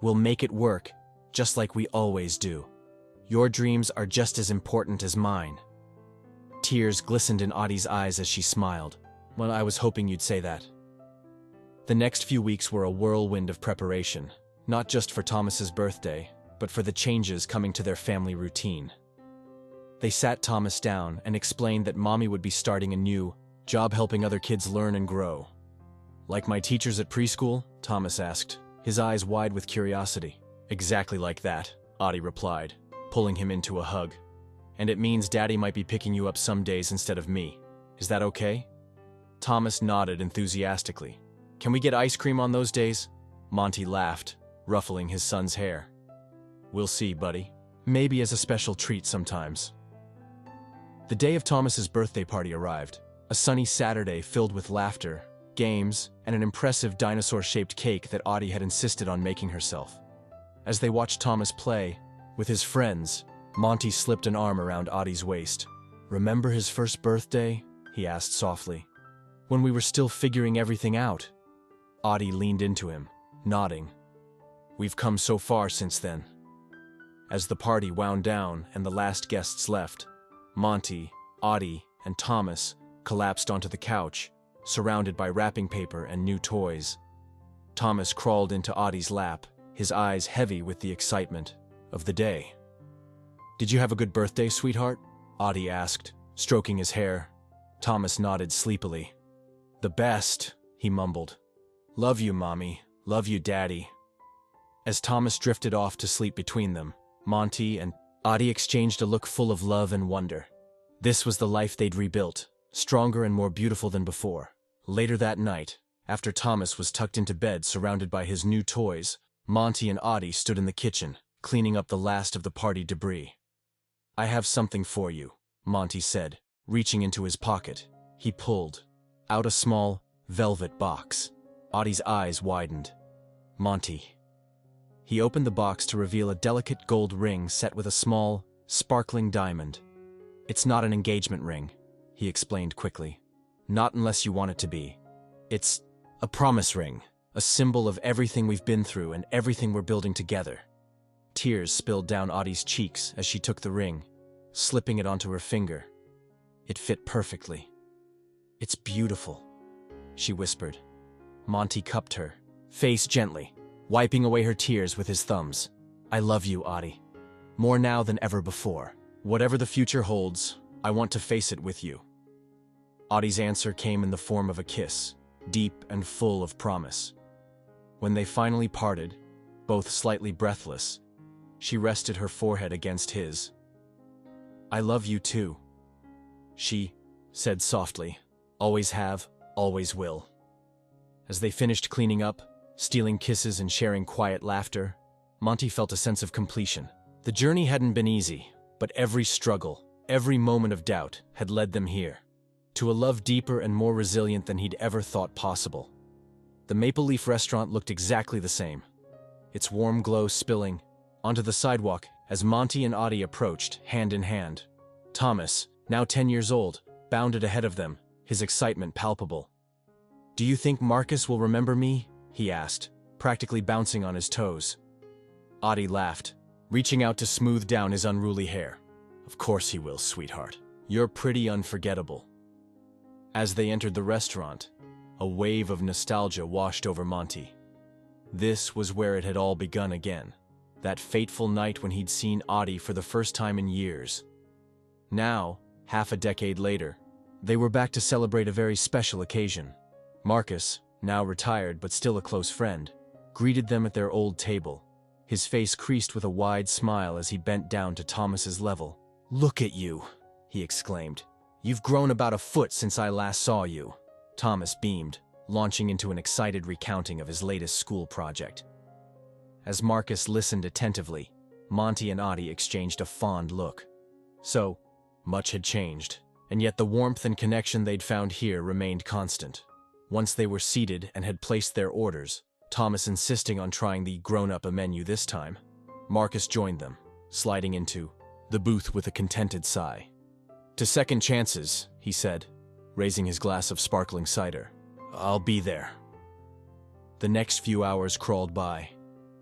We'll make it work, just like we always do. Your dreams are just as important as mine." Tears glistened in Audie's eyes as she smiled. "Well, I was hoping you'd say that." The next few weeks were a whirlwind of preparation, not just for Thomas's birthday, but for the changes coming to their family routine. They sat Thomas down and explained that Mommy would be starting a new job helping other kids learn and grow. "Like my teachers at preschool?" Thomas asked, his eyes wide with curiosity. "Exactly like that," Audie replied, pulling him into a hug. "And it means Daddy might be picking you up some days instead of me. Is that okay?" Thomas nodded enthusiastically. "Can we get ice cream on those days?" Monty laughed, ruffling his son's hair. "We'll see, buddy. Maybe as a special treat sometimes." The day of Thomas's birthday party arrived, a sunny Saturday filled with laughter, games, and an impressive dinosaur-shaped cake that Audie had insisted on making herself. As they watched Thomas play with his friends, Monty slipped an arm around Audie's waist. "Remember his first birthday?" he asked softly. "When we were still figuring everything out?" Audie leaned into him, nodding. "We've come so far since then." As the party wound down and the last guests left, Monty, Audie, and Thomas collapsed onto the couch, surrounded by wrapping paper and new toys. Thomas crawled into Audie's lap, his eyes heavy with the excitement of the day. "Did you have a good birthday, sweetheart?" Audie asked, stroking his hair. Thomas nodded sleepily. "The best," he mumbled. "Love you, Mommy. Love you, Daddy." As Thomas drifted off to sleep between them, Monty and Audie exchanged a look full of love and wonder. This was the life they'd rebuilt, stronger and more beautiful than before. Later that night, after Thomas was tucked into bed surrounded by his new toys, Monty and Audie stood in the kitchen, cleaning up the last of the party debris. "I have something for you," Monty said, reaching into his pocket. He pulled out a small, velvet box. Audie's eyes widened. "Monty." He opened the box to reveal a delicate gold ring set with a small, sparkling diamond. "It's not an engagement ring," he explained quickly. "Not unless you want it to be. It's a promise ring, a symbol of everything we've been through and everything we're building together." Tears spilled down Audie's cheeks as she took the ring, slipping it onto her finger. It fit perfectly. "It's beautiful," she whispered. Monty cupped her face gently, wiping away her tears with his thumbs. "I love you, Audie. More now than ever before. Whatever the future holds, I want to face it with you." Audie's answer came in the form of a kiss, deep and full of promise. When they finally parted, both slightly breathless, she rested her forehead against his. "I love you too," she said softly. "Always have, always will." As they finished cleaning up, stealing kisses and sharing quiet laughter, Monty felt a sense of completion. The journey hadn't been easy, but every struggle, every moment of doubt had led them here, to a love deeper and more resilient than he'd ever thought possible. The Maple Leaf restaurant looked exactly the same, its warm glow spilling onto the sidewalk as Monty and Audie approached, hand in hand. Thomas, now 10 years old, bounded ahead of them, his excitement palpable. "Do you think Marcus will remember me?" he asked, practically bouncing on his toes. Audie laughed, reaching out to smooth down his unruly hair. "Of course he will, sweetheart. You're pretty unforgettable." As they entered the restaurant, a wave of nostalgia washed over Monty. This was where it had all begun again, that fateful night when he'd seen Audie for the first time in years. Now, half a decade later, they were back to celebrate a very special occasion. Marcus, now retired but still a close friend, greeted them at their old table, his face creased with a wide smile as he bent down to Thomas's level. "Look at you," he exclaimed. "You've grown about a foot since I last saw you." Thomas beamed, launching into an excited recounting of his latest school project. As Marcus listened attentively, Monty and Audie exchanged a fond look. So, much had changed, and yet the warmth and connection they'd found here remained constant. Once they were seated and had placed their orders, Thomas insisting on trying the grown-up menu this time, Marcus joined them, sliding into the booth with a contented sigh. "To second chances," he said, raising his glass of sparkling cider. "I'll be there." The next few hours crawled by.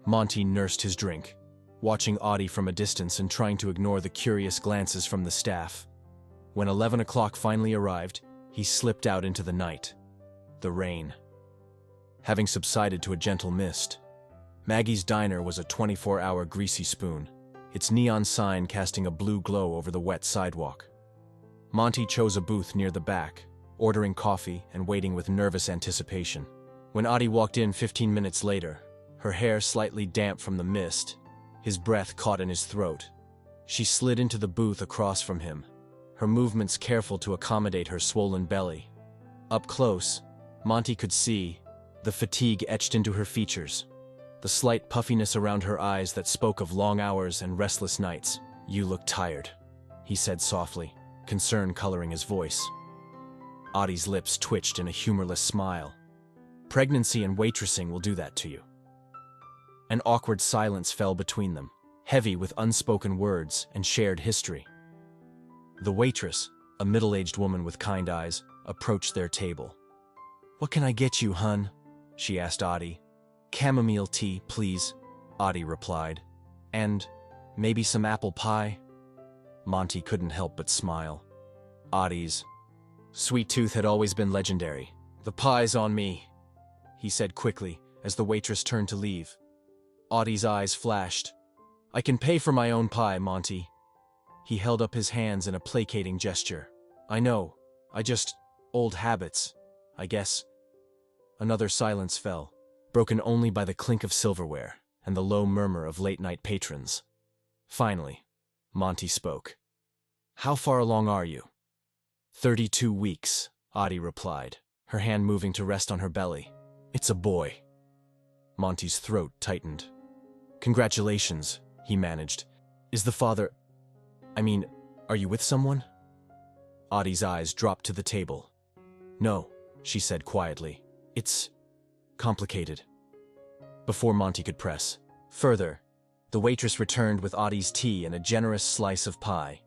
Monty nursed his drink, watching Audie from a distance and trying to ignore the curious glances from the staff. When 11 o'clock finally arrived, he slipped out into the night. The rain having subsided to a gentle mist. Maggie's Diner was a 24-hour greasy spoon, its neon sign casting a blue glow over the wet sidewalk. Monty chose a booth near the back, ordering coffee and waiting with nervous anticipation. When Audie walked in 15 minutes later, her hair slightly damp from the mist, his breath caught in his throat, she slid into the booth across from him, her movements careful to accommodate her swollen belly. Up close, Monty could see the fatigue etched into her features, the slight puffiness around her eyes that spoke of long hours and restless nights. "You look tired," he said softly, concern coloring his voice. Audie's lips twitched in a humorless smile. "Pregnancy and waitressing will do that to you." An awkward silence fell between them, heavy with unspoken words and shared history. The waitress, a middle-aged woman with kind eyes, approached their table. "What can I get you, hun?" she asked Audie. "Chamomile tea, please," Audie replied. "And maybe some apple pie?" Monty couldn't help but smile. Audie's sweet tooth had always been legendary. "The pie's on me," he said quickly as the waitress turned to leave. Audie's eyes flashed. "I can pay for my own pie, Monty." He held up his hands in a placating gesture. "I know. Old habits, I guess." Another silence fell, broken only by the clink of silverware and the low murmur of late-night patrons. Finally, Monty spoke. "How far along are you?" 32 weeks, Audie replied, her hand moving to rest on her belly. "It's a boy." Monty's throat tightened. "Congratulations," he managed. "Is the father... are you with someone?" Audie's eyes dropped to the table. "No," she said quietly. "It's complicated." Before Monty could press further, the waitress returned with Audie's tea and a generous slice of pie.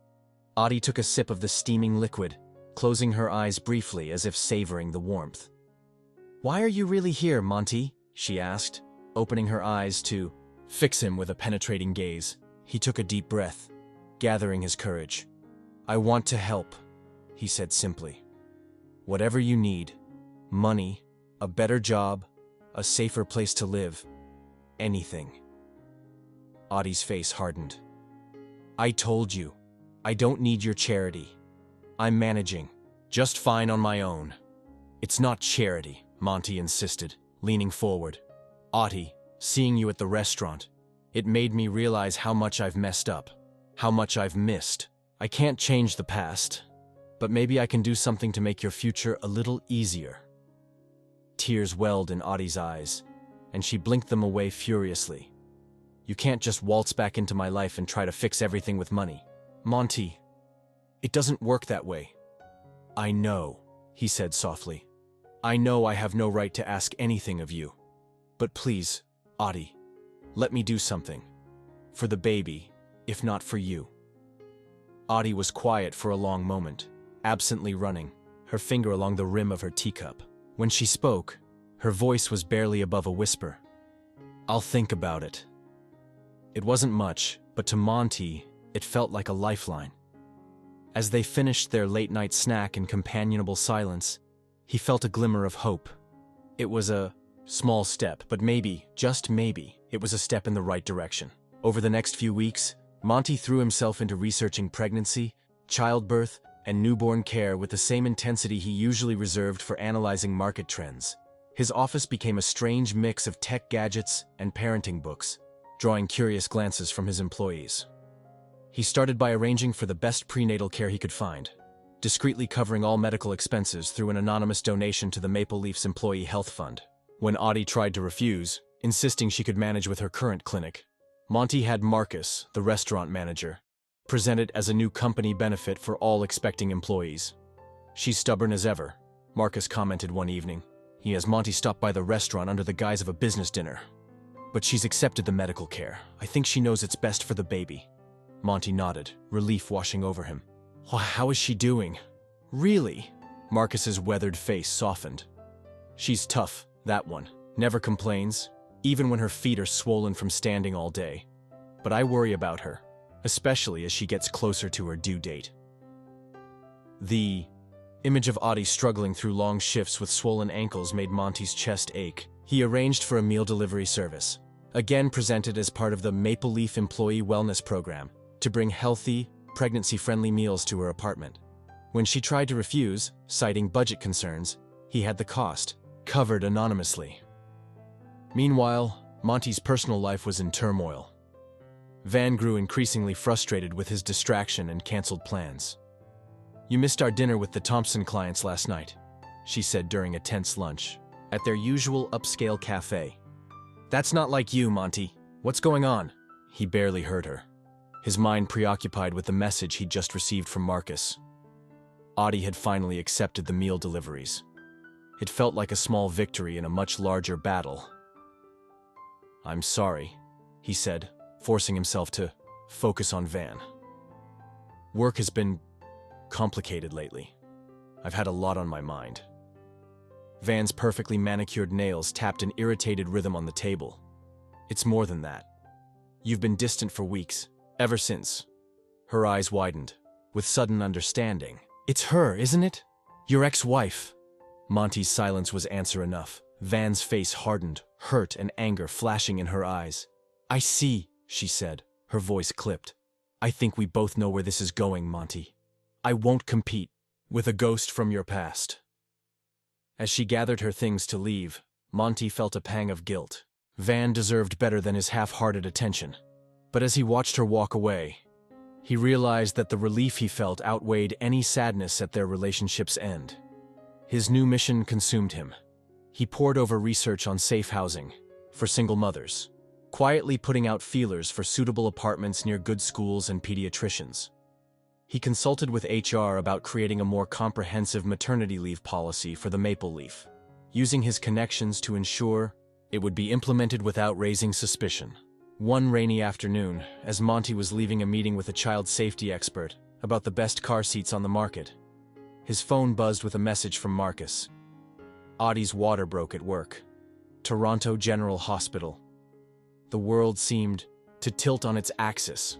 Audie took a sip of the steaming liquid, closing her eyes briefly as if savoring the warmth. "Why are you really here, Monty?" she asked, opening her eyes to fix him with a penetrating gaze. He took a deep breath, gathering his courage. "I want to help," he said simply. "Whatever you need, money, a better job, a safer place to live, anything." Audie's face hardened. "I told you, I don't need your charity. I'm managing just fine on my own." "It's not charity," Monty insisted, leaning forward. Audie, seeing you at the restaurant, it made me realize how much I've messed up, how much I've missed. I can't change the past, but maybe I can do something to make your future a little easier. Tears welled in Audie's eyes, and she blinked them away furiously. You can't just waltz back into my life and try to fix everything with money. Monty, it doesn't work that way. I know, he said softly. I know I have no right to ask anything of you. But please, Audie, let me do something. For the baby, if not for you. Audie was quiet for a long moment, absently running, her finger along the rim of her teacup. When she spoke, her voice was barely above a whisper. I'll think about it. It wasn't much, but to Monty, it felt like a lifeline. As they finished their late-night snack in companionable silence, he felt a glimmer of hope. It was a small step, but maybe, just maybe, it was a step in the right direction. Over the next few weeks, Monty threw himself into researching pregnancy, childbirth, and newborn care with the same intensity he usually reserved for analyzing market trends. His office became a strange mix of tech gadgets and parenting books, drawing curious glances from his employees. He started by arranging for the best prenatal care he could find, discreetly covering all medical expenses through an anonymous donation to the Maple Leafs Employee Health Fund. When Audie tried to refuse, insisting she could manage with her current clinic, Monty had Marcus, the restaurant manager, present it as a new company benefit for all expecting employees. She's stubborn as ever, Marcus commented one evening. He has Monty stop by the restaurant under the guise of a business dinner. But she's accepted the medical care. I think she knows it's best for the baby. Monty nodded, relief washing over him. How is she doing? Really? Marcus's weathered face softened. She's tough, that one. Never complains, even when her feet are swollen from standing all day. But I worry about her, especially as she gets closer to her due date. The image of Audie struggling through long shifts with swollen ankles made Monty's chest ache. He arranged for a meal delivery service, again presented as part of the Maple Leaf Employee Wellness Program, to bring healthy, pregnancy-friendly meals to her apartment. When she tried to refuse, citing budget concerns, he had the cost covered anonymously. Meanwhile, Monty's personal life was in turmoil. Van grew increasingly frustrated with his distraction and canceled plans. You missed our dinner with the Thompson clients last night, she said during a tense lunch, at their usual upscale cafe. That's not like you, Monty. What's going on? He barely heard her, his mind preoccupied with the message he'd just received from Marcus. Audie had finally accepted the meal deliveries. It felt like a small victory in a much larger battle. I'm sorry, he said, forcing himself to focus on Van. Work has been complicated lately. I've had a lot on my mind. Van's perfectly manicured nails tapped an irritated rhythm on the table. It's more than that. You've been distant for weeks, ever since. Her eyes widened, with sudden understanding. It's her, isn't it? Your ex-wife. Monty's silence was answer enough. Van's face hardened, hurt and anger flashing in her eyes. I see, she said, her voice clipped. I think we both know where this is going, Monty. I won't compete with a ghost from your past. As she gathered her things to leave, Monty felt a pang of guilt. Van deserved better than his half-hearted attention. But as he watched her walk away, he realized that the relief he felt outweighed any sadness at their relationship's end. His new mission consumed him. He pored over research on safe housing for single mothers, quietly putting out feelers for suitable apartments near good schools and pediatricians. He consulted with HR about creating a more comprehensive maternity leave policy for the Maple Leaf, using his connections to ensure it would be implemented without raising suspicion. One rainy afternoon, as Monty was leaving a meeting with a child safety expert about the best car seats on the market, his phone buzzed with a message from Marcus. Audie's water broke at work. Toronto General Hospital. The world seemed to tilt on its axis.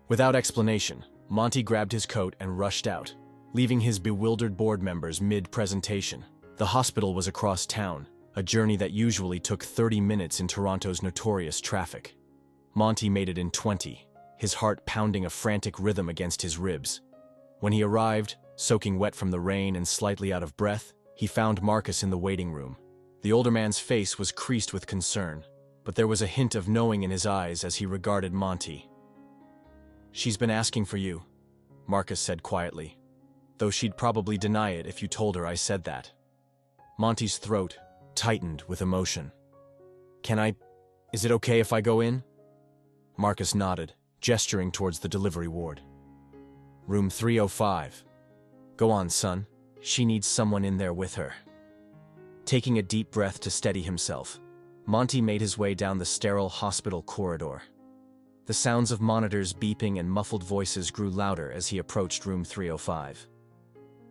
Without explanation, Monty grabbed his coat and rushed out, leaving his bewildered board members mid-presentation. The hospital was across town, a journey that usually took 30 minutes in Toronto's notorious traffic. Monty made it in 20, his heart pounding a frantic rhythm against his ribs. When he arrived, soaking wet from the rain and slightly out of breath, he found Marcus in the waiting room. The older man's face was creased with concern, but there was a hint of knowing in his eyes as he regarded Monty. "She's been asking for you," Marcus said quietly, "though she'd probably deny it if you told her I said that." Monty's throat tightened with emotion. Is it okay if I go in?" Marcus nodded, gesturing towards the delivery ward. "Room 305. Go on, son. She needs someone in there with her." Taking a deep breath to steady himself, Monty made his way down the sterile hospital corridor. The sounds of monitors beeping and muffled voices grew louder as he approached room 305.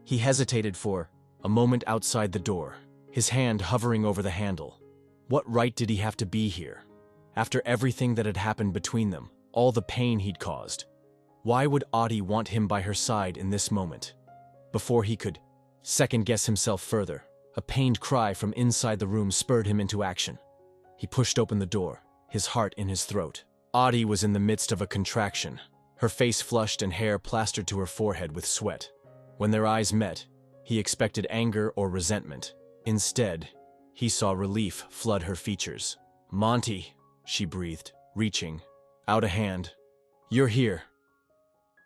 He hesitated for a moment outside the door, his hand hovering over the handle. What right did he have to be here? After everything that had happened between them, all the pain he'd caused. Why would Audie want him by her side in this moment? Before he could second-guess himself further, a pained cry from inside the room spurred him into action. He pushed open the door, his heart in his throat. Audie was in the midst of a contraction, her face flushed and hair plastered to her forehead with sweat. When their eyes met, he expected anger or resentment. Instead, he saw relief flood her features. "Monty," she breathed, reaching out a hand. "You're here."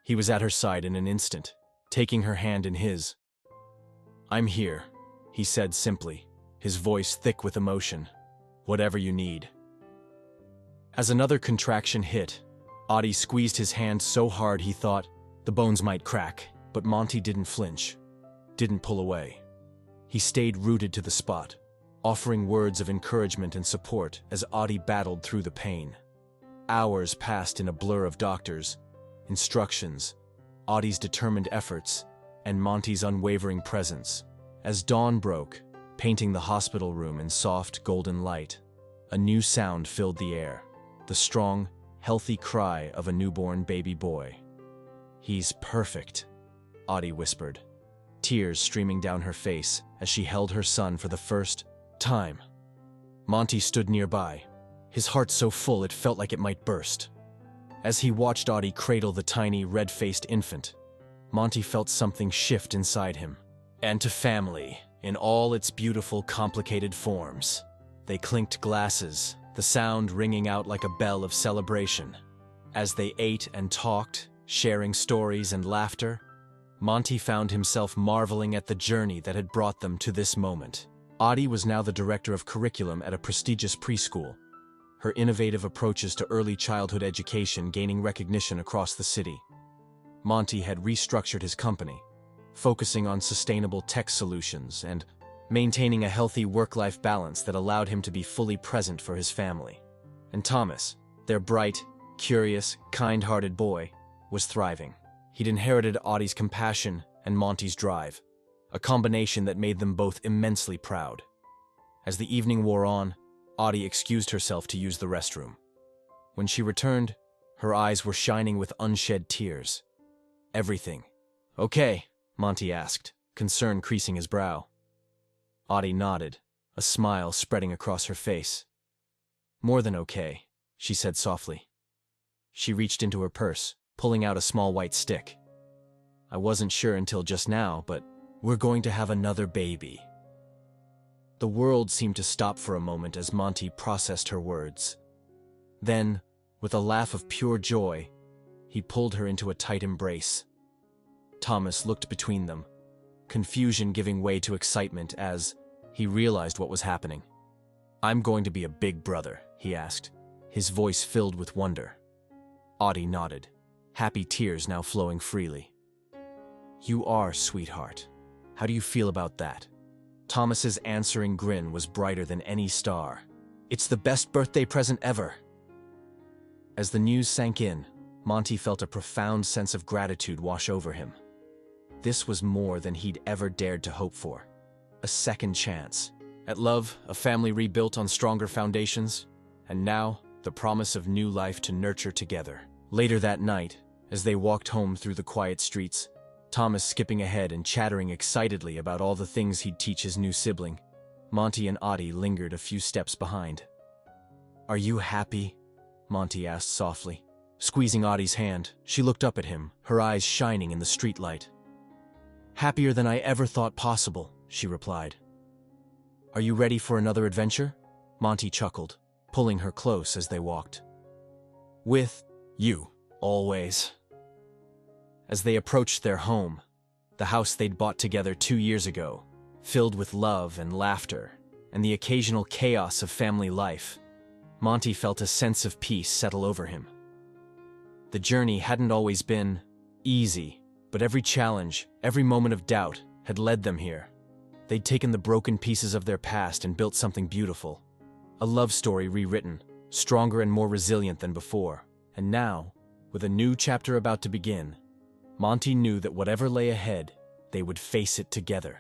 He was at her side in an instant, taking her hand in his. "I'm here," he said simply, his voice thick with emotion. "Whatever you need." As another contraction hit, Audie squeezed his hand so hard he thought the bones might crack, but Monty didn't flinch, didn't pull away. He stayed rooted to the spot, offering words of encouragement and support as Audie battled through the pain. Hours passed in a blur of doctors, instructions, Audie's determined efforts, and Monty's unwavering presence. As dawn broke, painting the hospital room in soft, golden light, a new sound filled the air, the strong, healthy cry of a newborn baby boy. "He's perfect," Audie whispered, tears streaming down her face as she held her son for the first time. Monty stood nearby, his heart so full it felt like it might burst. As he watched Audie cradle the tiny, red-faced infant, Monty felt something shift inside him. And to family, in all its beautiful, complicated forms. They clinked glasses, the sound ringing out like a bell of celebration. As they ate and talked, sharing stories and laughter, Monty found himself marveling at the journey that had brought them to this moment. Audie was now the director of curriculum at a prestigious preschool, her innovative approaches to early childhood education gaining recognition across the city. Monty had restructured his company, focusing on sustainable tech solutions and maintaining a healthy work-life balance that allowed him to be fully present for his family. And Thomas, their bright, curious, kind-hearted boy, was thriving. He'd inherited Audie's compassion and Monty's drive, a combination that made them both immensely proud. As the evening wore on, Audie excused herself to use the restroom. When she returned, her eyes were shining with unshed tears. "Everything okay?" Monty asked, concern creasing his brow. Audie nodded, a smile spreading across her face. "More than okay," she said softly. She reached into her purse, pulling out a small white stick. "I wasn't sure until just now, but we're going to have another baby." The world seemed to stop for a moment as Monty processed her words. Then, with a laugh of pure joy, he pulled her into a tight embrace. Thomas looked between them, confusion giving way to excitement as he realized what was happening. "I'm going to be a big brother," he asked, his voice filled with wonder. Audie nodded, happy tears now flowing freely. "You are, sweetheart. How do you feel about that?" Thomas's answering grin was brighter than any star. "It's the best birthday present ever." As the news sank in, Monty felt a profound sense of gratitude wash over him. This was more than he'd ever dared to hope for. A second chance. At love, a family rebuilt on stronger foundations, and now, the promise of new life to nurture together. Later that night, as they walked home through the quiet streets, Thomas skipping ahead and chattering excitedly about all the things he'd teach his new sibling, Monty and Audie lingered a few steps behind. "Are you happy?" Monty asked softly. Squeezing Audie's hand, she looked up at him, her eyes shining in the streetlight. "Happier than I ever thought possible," she replied. Are you ready for another adventure? Monty chuckled, pulling her close as they walked. With you, always. As they approached their home, the house they'd bought together 2 years ago, filled with love and laughter, and the occasional chaos of family life, Monty felt a sense of peace settle over him. The journey hadn't always been easy, but every challenge, every moment of doubt, had led them here. They'd taken the broken pieces of their past and built something beautiful. A love story rewritten, stronger and more resilient than before. And now, with a new chapter about to begin, Monty knew that whatever lay ahead, they would face it together.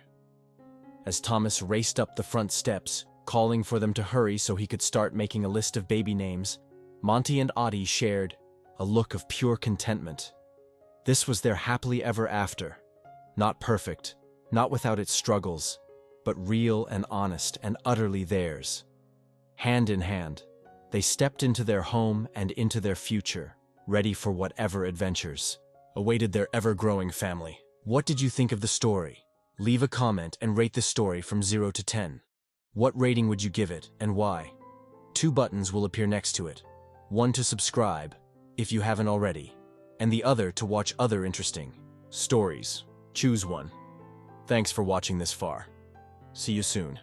As Thomas raced up the front steps, calling for them to hurry so he could start making a list of baby names, Monty and Audie shared a look of pure contentment. This was their happily ever after. Not perfect, not without its struggles, but real and honest and utterly theirs. Hand in hand, they stepped into their home and into their future, ready for whatever adventures awaited their ever-growing family. What did you think of the story? Leave a comment and rate the story from 0 to 10. What rating would you give it and why? 2 buttons will appear next to it. One to subscribe, if you haven't already, and the other to watch other interesting stories. Choose one. Thanks for watching this far. See you soon.